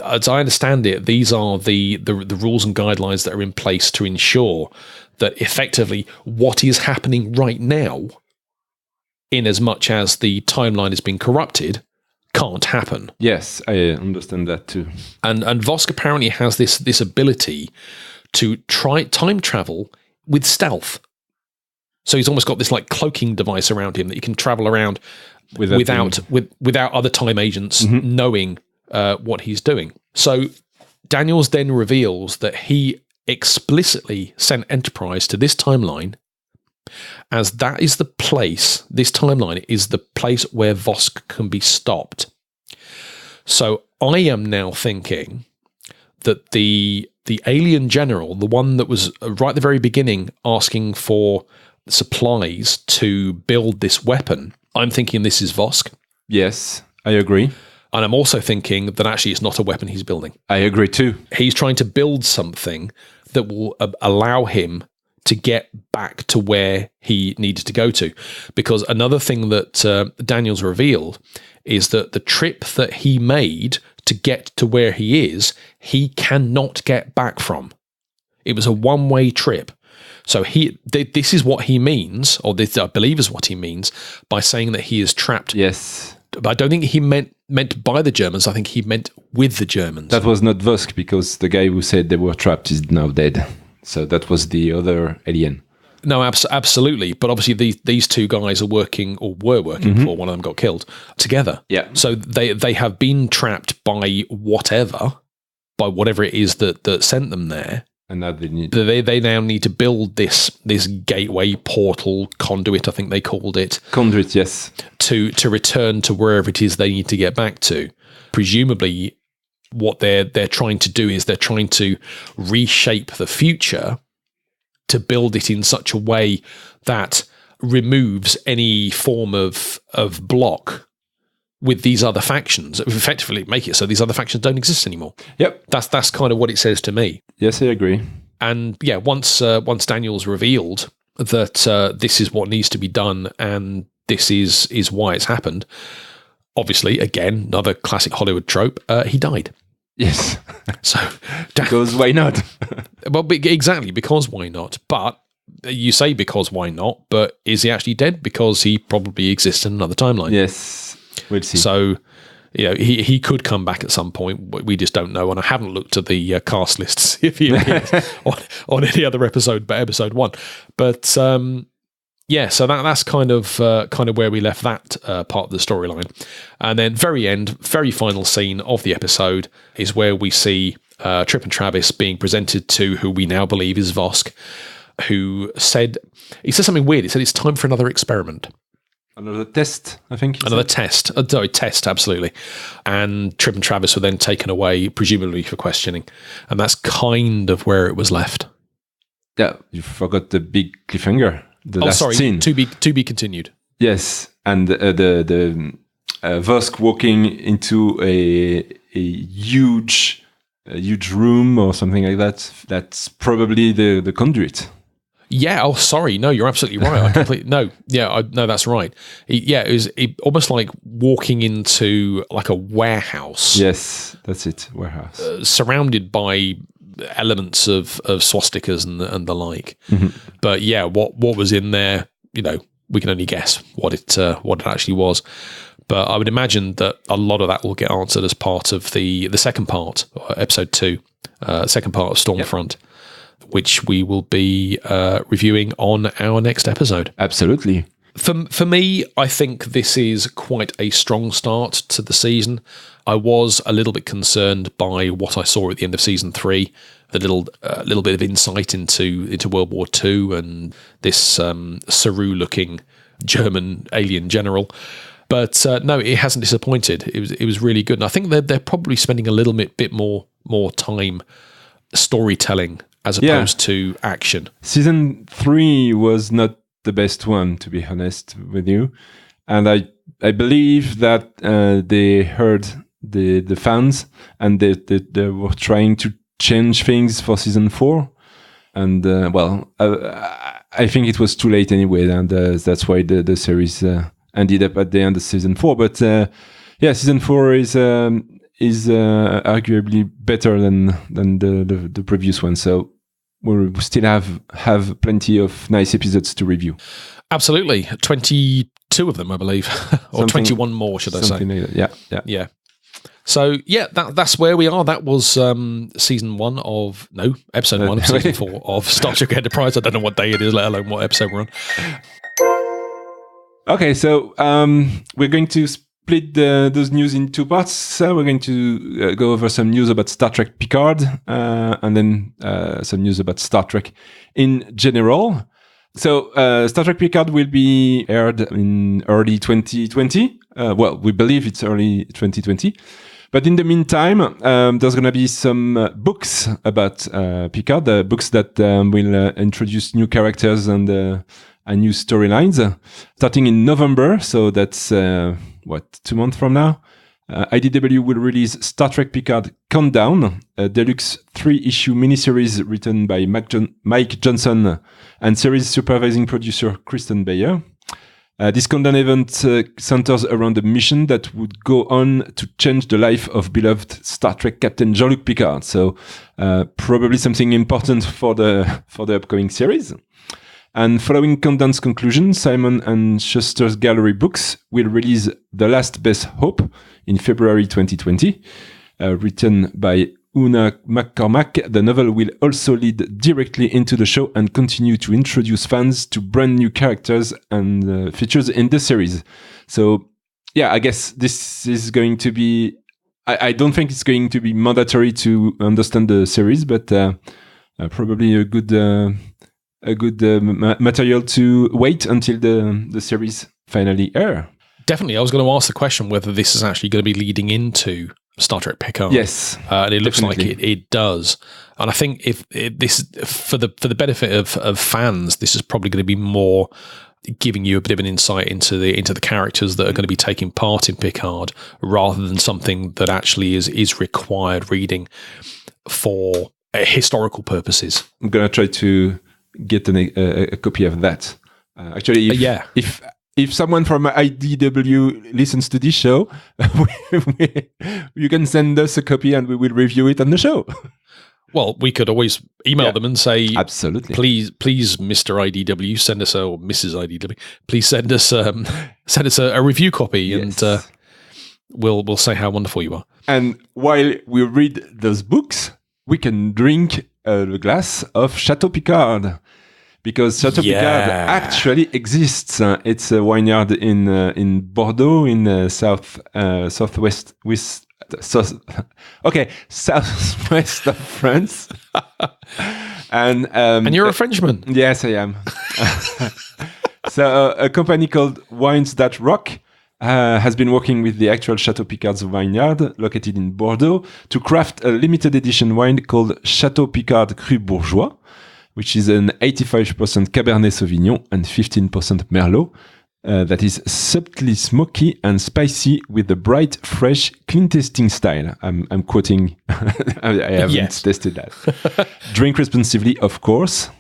as I understand it, these are the rules and guidelines that are in place to ensure that effectively what is happening right now, in as much as the timeline has been corrupted, can't happen. Yes, I understand that too. And Vosk apparently has this ability to try time travel with stealth. So he's almost got this like cloaking device around him that he can travel around without other time agents knowing what he's doing. So Daniels then reveals that he explicitly sent Enterprise to this timeline, as that is the place, this timeline is the place where Vosk can be stopped. So I am now thinking that the alien general, the one that was right at the very beginning asking for supplies to build this weapon, I'm thinking this is Vosk. Yes, I agree. And I'm also thinking that actually it's not a weapon he's building. I agree too. He's trying to build something that will allow him to get back to where he needed to go to. Because another thing that Daniels revealed is that the trip that he made to get to where he is, he cannot get back from. It was a one-way trip. So this is what he means, or this I believe is what he means, by saying that he is trapped. Yes. But I don't think he meant by the Germans. I think he meant with the Germans. That was not Vosk, because the guy who said they were trapped is now dead. So that was the other alien. No, absolutely. But obviously these two guys are working, or were working before one of them got killed, together. Yeah. So they have been trapped by whatever it is that sent them there. And now they now need to build this gateway portal conduit, I think they called it. Conduit, yes. To return to wherever it is they need to get back to. Presumably what they're trying to do is they're trying to reshape the future to build it in such a way that removes any form of block with these other factions, effectively make it so these other factions don't exist anymore. Yep. That's kind of what it says to me. Yes, I agree. And yeah, once Daniels revealed that this is what needs to be done and this is why it's happened, obviously, again, another classic Hollywood trope, he died. Yes. So, Because why not? well, exactly, because why not? But you say because why not? But is he actually dead? Because he probably exists in another timeline. Yes, we'll see. So, he could come back at some point. We just don't know. And I haven't looked at the cast list to see if he appears on any other episode but episode 1. But so that's kind of where we left that part of the storyline. And then very end, very final scene of the episode is where we see Trip and Travis being presented to who we now believe is Vosk, who said something weird. He said it's time for another experiment. Another test, I think. Another test. Sorry, test, absolutely. And Trip and Travis were then taken away, presumably for questioning. And that's kind of where it was left. Yeah, you forgot the big cliffhanger. The last scene. To be continued. Yes, and the Vosk walking into a huge room or something like that. That's probably the conduit. Yeah. Oh, sorry. No, you're absolutely right. I completely no. Yeah. No, that's right. It was almost like walking into like a warehouse. Yes, that's it. Warehouse surrounded by elements of swastikas and the like. Mm-hmm. But yeah, what was in there? We can only guess what it actually was. But I would imagine that a lot of that will get answered as part of the second part, episode 2, second part of Stormfront. Yep. Which we will be reviewing on our next episode. Absolutely. For me, I think this is quite a strong start to the season. I was a little bit concerned by what I saw at the end of season 3, the little bit of insight into World War II and this Saru-looking German alien general. But no, it hasn't disappointed. It was really good, and I think they're probably spending a little bit more time storytelling as opposed to action. Season 3 was not the best one, to be honest with you. And I believe that they heard the fans and they were trying to change things for season 4. And, I think it was too late anyway. And that's why the series ended up at the end of season 4. But season 4 is arguably better than the previous one. So we'll still have plenty of nice episodes to review. Absolutely. 22 of them, I believe. Or 21 more, should I say. Like that. Yeah. So, that's where we are. That was episode 1 of season 4 of Star Trek Enterprise. I don't know what day it is, let alone what episode we're on. Okay, so we're going to split those news in 2 parts. So we're going to go over some news about Star Trek Picard and then some news about Star Trek in general. So Star Trek Picard will be aired in early 2020. We believe it's early 2020. But in the meantime, there's going to be some books about Picard, books that will introduce new characters and new storylines starting in November. So that's 2 months from now. IDW will release Star Trek Picard Countdown, a deluxe 3-issue miniseries written by Mike Johnson and series supervising producer Kristen Beyer. This countdown event centers around a mission that would go on to change the life of beloved Star Trek Captain Jean-Luc Picard. So probably something important for the upcoming series. And following Countdown's conclusion, Simon & Schuster's Gallery Books will release The Last Best Hope in February 2020. Written by Una McCormack, the novel will also lead directly into the show and continue to introduce fans to brand new characters and features in the series. So, I guess this is going to be... I don't think it's going to be mandatory to understand the series, but probably a good material to wait until the series finally air. Definitely. I was going to ask the question whether this is actually going to be leading into Star Trek Picard. Yes, and it looks like it does. And I think if this, for the benefit of fans, this is probably going to be more giving you a bit of an insight into the characters that are going to be taking part in Picard, rather than something that actually is required reading for historical purposes. I'm going to try to get a copy of that. Actually, if someone from IDW listens to this show, you can send us a copy and we will review it on the show. Well, we could always email them and say, absolutely, please, Mr. IDW, send us or Mrs. IDW, please send us a review copy, and we'll say how wonderful you are. And while we read those books, we can drink a glass of Chateau Picard, because Chateau Picard actually exists. It's a vineyard in Bordeaux, in southwest southwest of France. And you're a Frenchman. Yes, I am. So a company called Wines That Rock has been working with the actual Chateau Picard's vineyard, located in Bordeaux, to craft a limited edition wine called Chateau Picard Cru Bourgeois, which is an 85% Cabernet Sauvignon and 15% Merlot. That is subtly smoky and spicy with a bright, fresh, clean tasting style. I'm quoting. I haven't tested that. Drink responsibly, of course,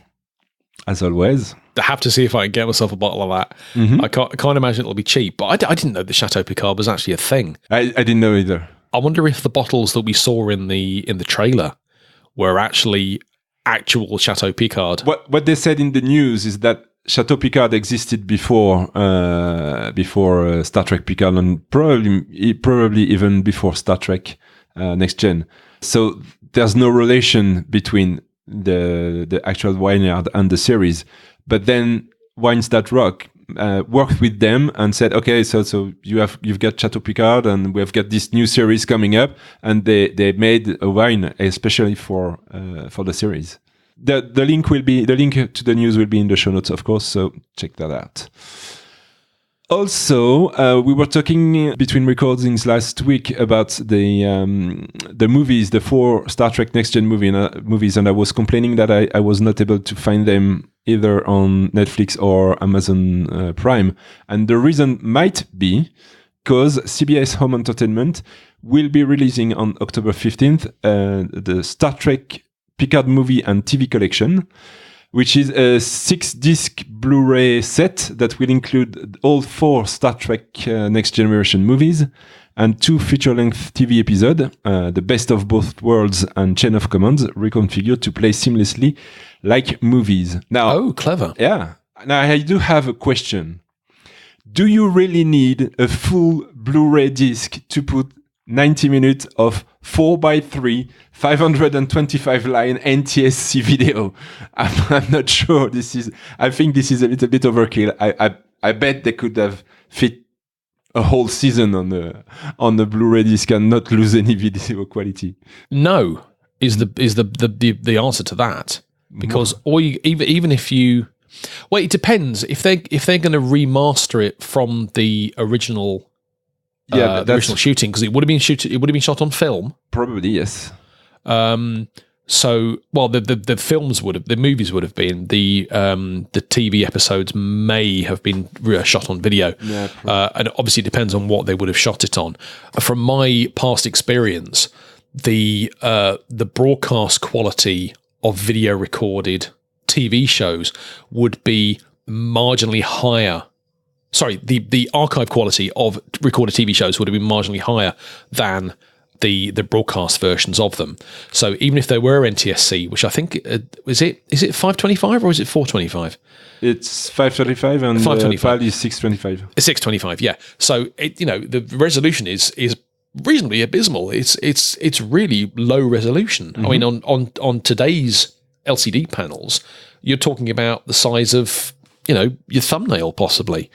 as always. I have to see if I can get myself a bottle of that. Mm-hmm. I can't imagine it'll be cheap, but I didn't know the Chateau Picard was actually a thing. I didn't know either. I wonder if the bottles that we saw in the trailer were actually actual Chateau Picard. What they said in the news is that Chateau Picard existed before Star Trek Picard, and probably even before Star Trek Next Gen. So there's no relation between the actual vineyard and the series. But then Wines That Rock worked with them and said, okay, so you've got Chateau Picard, and we've got this new series coming up, and they made a wine especially for the series. The link to the news will be in the show notes, of course, so check that out. Also, we were talking between recordings last week about the movies, the 4 Star Trek Next Gen movies, and I was complaining that I was not able to find them either on Netflix or Amazon Prime. And the reason might be because CBS Home Entertainment will be releasing on October 15th the Star Trek Picard movie and TV collection, which is a 6-disc Blu-ray set that will include all 4 Star Trek Next Generation movies and 2 feature-length TV episodes, The Best of Both Worlds and Chain of Command, reconfigured to play seamlessly like movies. Now, oh, clever. Yeah. Now, I do have a question. Do you really need a full Blu-ray disc to put 90 minutes of 4x3, 525 line NTSC video? I'm not sure. I think this is a little bit overkill. I bet they could have fit a whole season on the Blu-ray disc and not lose any video quality. No, is the answer to that, because even if you, well, it depends if they're going to remaster it from the original. The original shooting, because it would have been shot on film. Probably, yes. So, well, the movies would have been, the TV episodes may have been shot on video, and obviously it depends on what they would have shot it on. From my past experience, the broadcast quality of video recorded TV shows would be marginally higher. Sorry, the archive quality of recorded TV shows would have been marginally higher than the broadcast versions of them. So even if there were NTSC, which I think is it 525 or is it 425? It's 525 and 525 is 625. 625, yeah. So the resolution is reasonably abysmal. It's really low resolution. Mm-hmm. I mean, on today's LCD panels, you're talking about the size of your thumbnail possibly.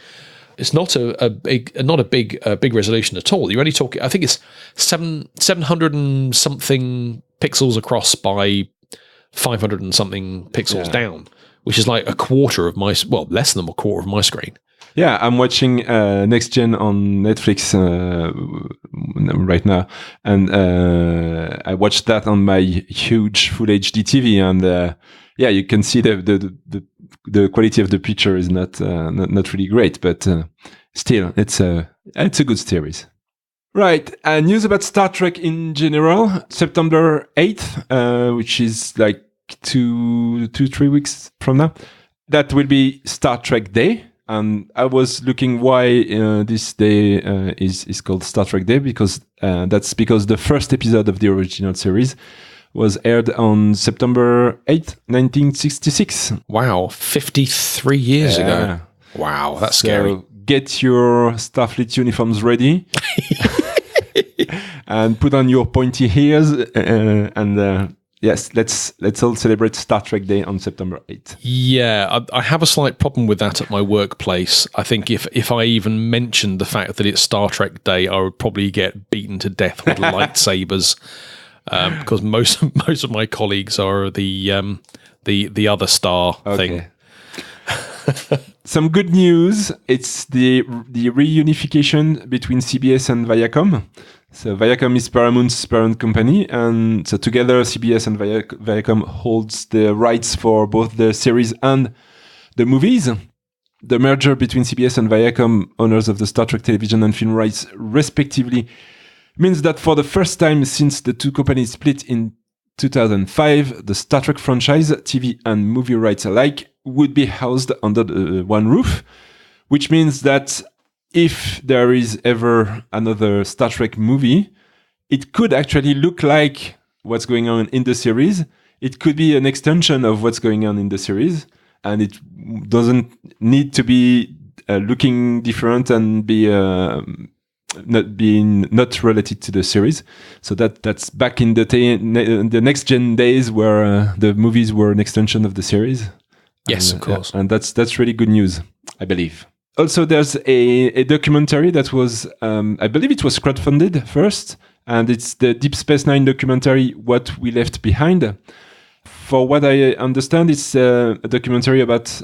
It's not a big resolution at all. You're only talking, I think it's 700 and something pixels across by 500 and something pixels down, which is like less than a quarter of my screen. Yeah, I'm watching Next Gen on Netflix right now, and I watched that on my huge Full HD TV, and you can see the quality of the picture is not really great, but still, it's a good series. Right, news about Star Trek in general. September 8th, which is like 2-3 weeks from now, that will be Star Trek Day. And I was looking why this day is called Star Trek Day, because that's because the first episode of the original series was aired on September 8th, 1966. Wow, 53 years ago. Wow, that's scary. Get your Starfleet uniforms ready and put on your pointy ears and yes, let's all celebrate Star Trek Day on September 8th. Yeah, I have a slight problem with that at my workplace. I think if I even mentioned the fact that it's Star Trek Day, I would probably get beaten to death with lightsabers, because most of my colleagues are the other star thing. Some good news. It's the reunification between CBS and Viacom. So Viacom is Paramount's parent company, and so together CBS and Viacom holds the rights for both the series and the movies. The merger between CBS and Viacom, owners of the Star Trek television and film rights respectively, means that for the first time since the two companies split in 2005, the Star Trek franchise, TV and movie rights alike, would be housed under one roof, which means that if there is ever another Star Trek movie, it could actually look like what's going on in the series. It could be an extension of what's going on in the series, and it doesn't need to be looking different and be not related to the series. So that's back in the next gen days where the movies were an extension of the series. Yes, of course. And that's really good news, I believe. Also, there's a documentary that was, I believe it was crowdfunded first, and it's the Deep Space Nine documentary, What We Left Behind. For what I understand, it's a documentary about,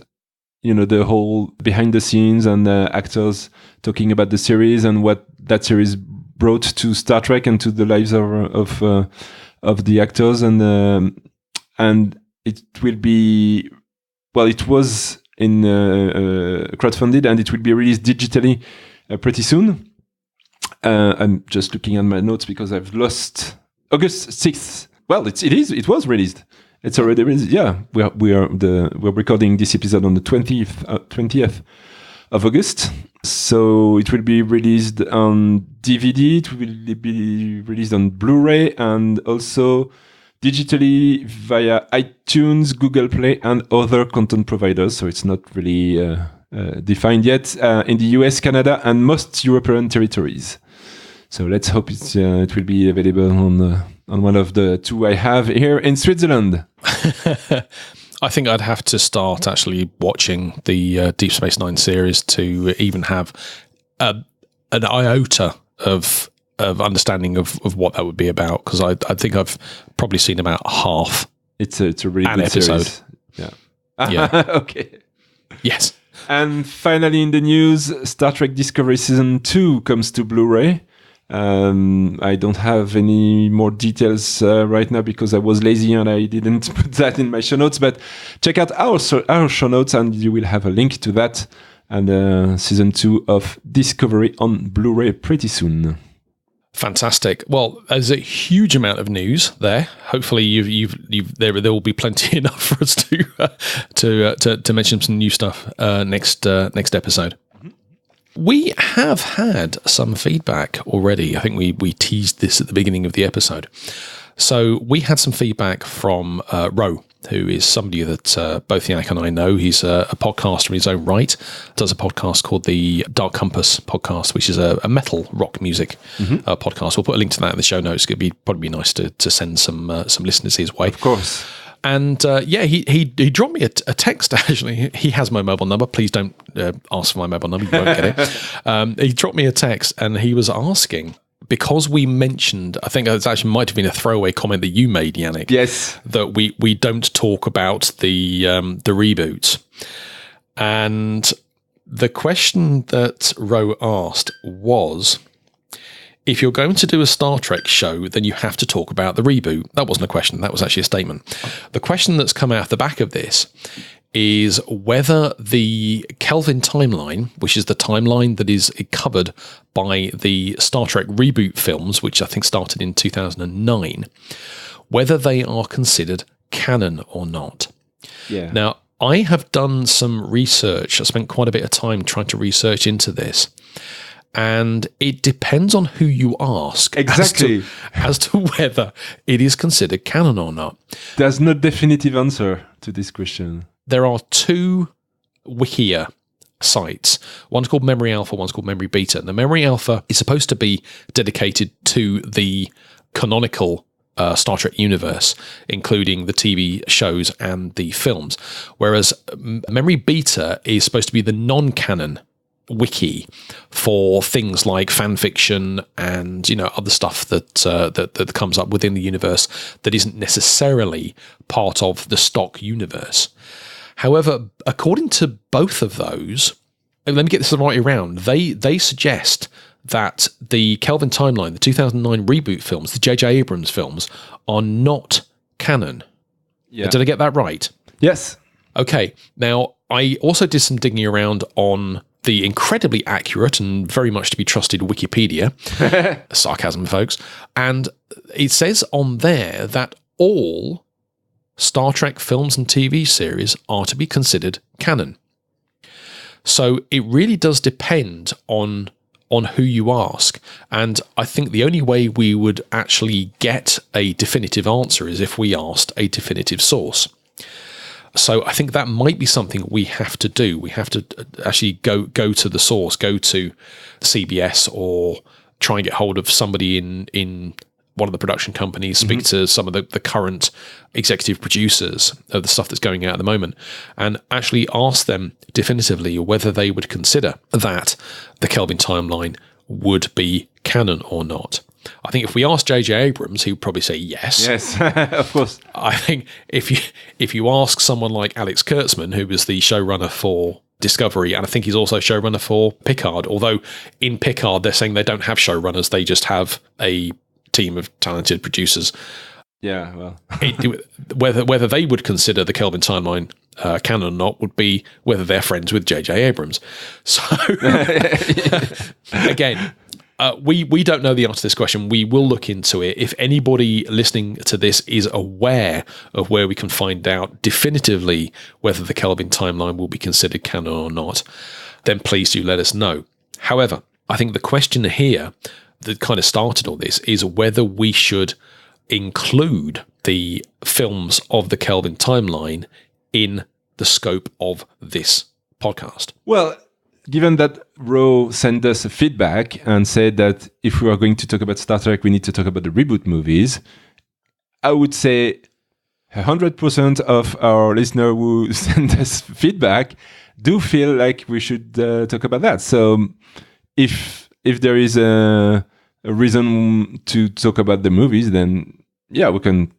the whole behind the scenes and actors talking about the series and what that series brought to Star Trek and to the lives of the actors. And it will be, it was in crowdfunded, and it will be released digitally pretty soon. I'm just looking at my notes because I've lost August 6th. Well, it was released. It's already released. Yeah, we're recording this episode on the 20th of August. So it will be released on DVD. It will be released on Blu-ray and also digitally via iTunes, Google Play, and other content providers. So it's not really defined yet in the US, Canada, and most European territories. So let's hope it will be available on one of the two I have here in Switzerland. I think I'd have to start actually watching the Deep Space Nine series to even have an iota of understanding of what that would be about, because I think I've probably seen about half. It's a really good episode. Series. Yeah. Yeah. Okay. Yes. And finally, in the news, Star Trek Discovery Season 2 comes to Blu-ray. I don't have any more details right now because I was lazy and I didn't put that in my show notes. But check out our show notes and you will have a link to that and Season 2 of Discovery on Blu-ray pretty soon. Fantastic. Well, there's a huge amount of news there. Hopefully, there will be plenty enough for us to mention some new stuff next episode. We have had some feedback already. I think we teased this at the beginning of the episode. So we had some feedback from Ro, who is somebody that both Yannick and I know. He's a podcaster in his own right. Does a podcast called the Dark Compass podcast, which is a metal rock music podcast. We'll put a link to that in the show notes. It'd probably be nice to send some listeners his way. Of course. And he dropped me a text, actually. He has my mobile number. Please don't ask for my mobile number. You won't get it. He dropped me a text and he was asking, because we mentioned, I think it actually might have been a throwaway comment that you made, Yannick. Yes. That we don't talk about the reboots. And the question that Ro asked was, if you're going to do a Star Trek show, then you have to talk about the reboot. That wasn't a question. That was actually a statement. The question that's come out the back of this is whether the Kelvin timeline, which is the timeline that is covered by the Star Trek reboot films, which I think started in 2009, whether they are considered canon or not. Yeah. Now, I have done some research. I spent quite a bit of time trying to research into this. And it depends on who you ask Exactly. as to whether it is considered canon or not. There's no definitive answer to this question. There are two Wikia sites. One's called Memory Alpha, one's called Memory Beta. And the Memory Alpha is supposed to be dedicated to the canonical Star Trek universe, including the TV shows and the films, whereas Memory Beta is supposed to be the non-canon wiki for things like fan fiction and other stuff that comes up within the universe that isn't necessarily part of the stock universe. However, according to both of those, and let me get this the right way around, they suggest that the Kelvin timeline, the 2009 reboot films, the J.J. Abrams films, are not canon. Yeah. Did I get that right? Yes. Okay. Now, I also did some digging around on the incredibly accurate and very much to be trusted Wikipedia. Sarcasm, folks. And it says on there that all Star Trek films and TV series are to be considered canon. So it really does depend on who you ask. And I think the only way we would actually get a definitive answer is if we asked a definitive source. So I think that might be something we have to do. We have to actually go to the source, go to CBS, or try and get hold of somebody in one of the production companies, speak to some of the current executive producers of the stuff that's going out at the moment, and actually ask them definitively whether they would consider that the Kelvin timeline would be canon or not. I think if we asked J.J. Abrams, he would probably say yes. Yes, of course. I think if you ask someone like Alex Kurtzman, who was the showrunner for Discovery, and I think he's also showrunner for Picard, although in Picard they're saying they don't have showrunners, they just have a team of talented producers. Yeah, well. Whether they would consider the Kelvin timeline canon or not would be whether they're friends with J.J. Abrams. So, again, we don't know the answer to this question. We will look into it. If anybody listening to this is aware of where we can find out definitively whether the Kelvin timeline will be considered canon or not, then please do let us know. However, I think the question here that kind of started all this is whether we should include the films of the Kelvin timeline in the scope of this podcast. Well, given that Ro sent us a feedback and said that if we are going to talk about Star Trek, we need to talk about the reboot movies, I would say 100% of our listeners who send us feedback do feel like we should talk about that. So if there is a reason to talk about the movies, then yeah, we can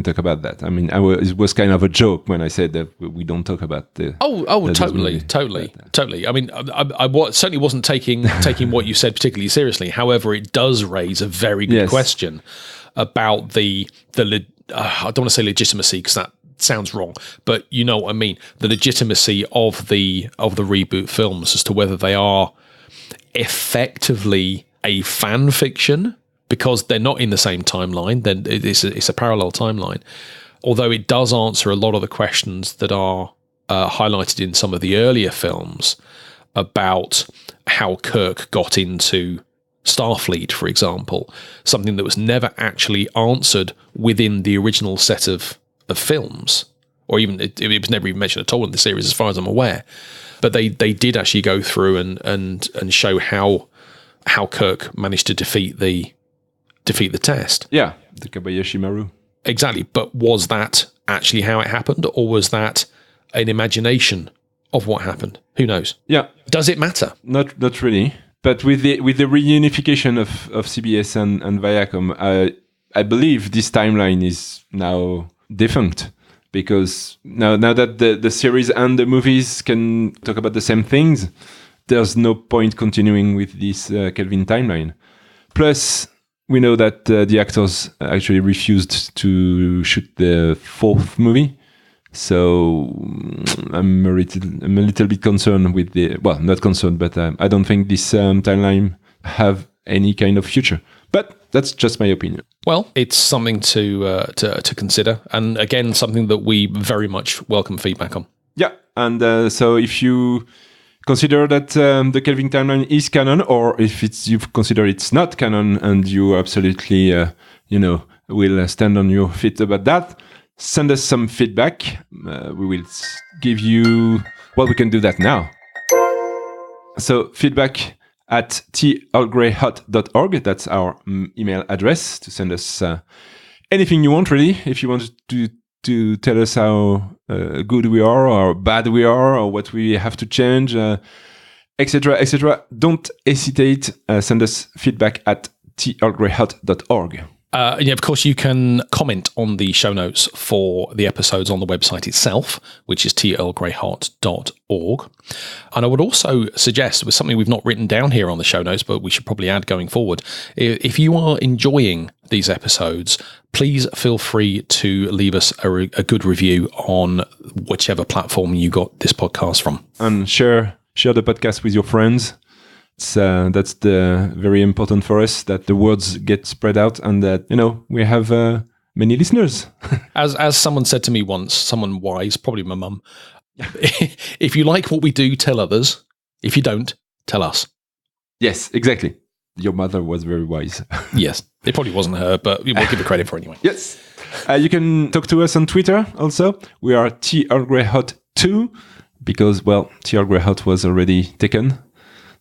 talk about that. I mean, it was kind of a joke when I said that we don't talk about the. Totally. I mean, I certainly wasn't taking what you said particularly seriously. However, it does raise a very good question about the I don't want to say legitimacy because that sounds wrong, but you know what I mean. The legitimacy of the reboot films as to whether they are effectively a fan fiction, because they're not in the same timeline, then it's a parallel timeline. Although it does answer a lot of the questions that are highlighted in some of the earlier films about how Kirk got into Starfleet, for example, something that was never actually answered within the original set of films, or even it was never even mentioned at all in the series, as far as I'm aware. But they did actually go through and show how Kirk managed to defeat the test. Yeah, the Kobayashi Maru. Exactly. But was that actually how it happened, or was that an imagination of what happened? Who knows? Yeah. Does it matter? Not really. But with the reunification of CBS and Viacom, I believe this timeline is now defunct, because now that the series and the movies can talk about the same things, there's no point continuing with this Kelvin timeline. Plus, we know that the actors actually refused to shoot the fourth movie. So I'm a little bit concerned with not concerned, but I don't think this timeline have any kind of future. But That's just my opinion. Well, it's something to consider, and again, something that we very much welcome feedback on. Yeah, and so if you consider that the Kelvin timeline is canon, or if you consider it's not canon, and you absolutely, will stand on your feet about that, send us some feedback. We will give you. Well, we can do that now. So feedback at tearlgreyhot.org. That's our email address to send us anything you want, really. If you want to tell us how good we are or bad we are or what we have to change, etc., etc., don't hesitate. Send us feedback at tearlgreyhot.org. Of course, you can comment on the show notes for the episodes on the website itself, which is tearlgreyhot.org. And I would also suggest, with something we've not written down here on the show notes, but we should probably add going forward, if you are enjoying these episodes, please feel free to leave us a good review on whichever platform you got this podcast from. And share the podcast with your friends. That's very important for us, that the words get spread out and that, we have many listeners. As someone said to me once, someone wise, probably my mum, if you like what we do, tell others. If you don't, tell us. Yes, exactly. Your mother was very wise. Yes, it probably wasn't her, but we'll give her credit for it anyway. Yes. You can talk to us on Twitter also. We are tearlgreyhot2 because, tearlgreyhot was already taken.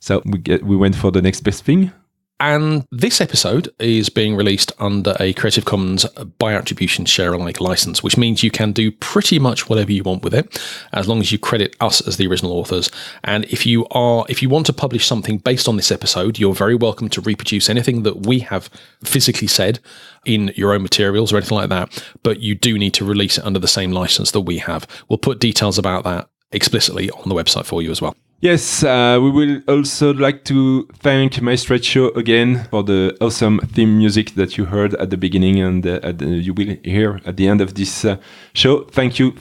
So we went for the next best thing. And this episode is being released under a Creative Commons by attribution share alike license, which means you can do pretty much whatever you want with it, as long as you credit us as the original authors. And if you want to publish something based on this episode, you're very welcome to reproduce anything that we have physically said in your own materials or anything like that. But you do need to release it under the same license that we have. We'll put details about that explicitly on the website for you as well. Yes, we will also like to thank My Straight Show again for the awesome theme music that you heard at the beginning and you will hear at the end of this show. Thank you.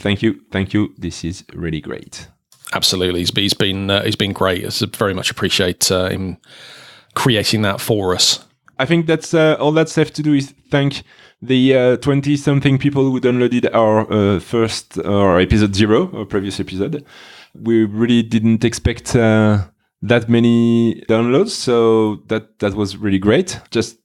This is really great. Absolutely, he's been great. I very much appreciate him creating that for us. I think that's all that's left to do is thank the 20-something people who downloaded our episode 0, our previous episode. We really didn't expect that many downloads, so that was really great. Just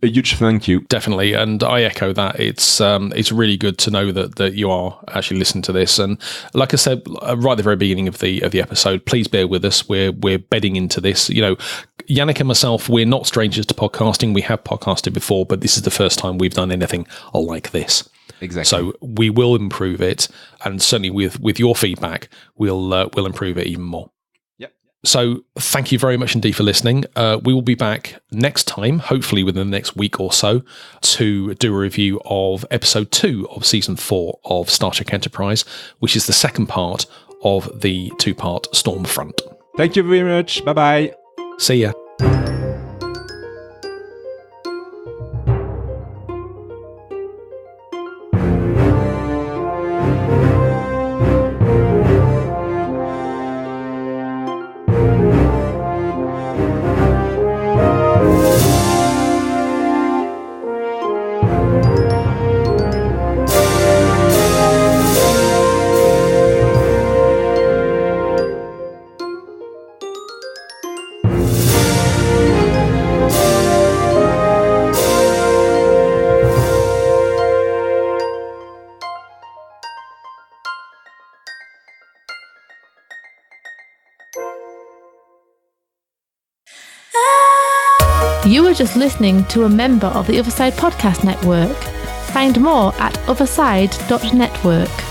a huge thank you. Definitely, and I echo that. It's really good to know that you are actually listening to this. And like I said right at the very beginning of the episode, please bear with us. We're bedding into this. Yannick and myself, we're not strangers to podcasting. We have podcasted before, but this is the first time we've done anything like this. Exactly. So we will improve it, and certainly with your feedback, we'll improve it even more. Yep. So thank you very much indeed for listening. We will be back next time, hopefully within the next week or so, to do a review of episode 2 of season 4 of Star Trek Enterprise, which is the second part of the 2-part Stormfront. Thank you very much. Bye-bye. See ya. You were just listening to a member of the Otherside Podcast Network. Find more at otherside.network.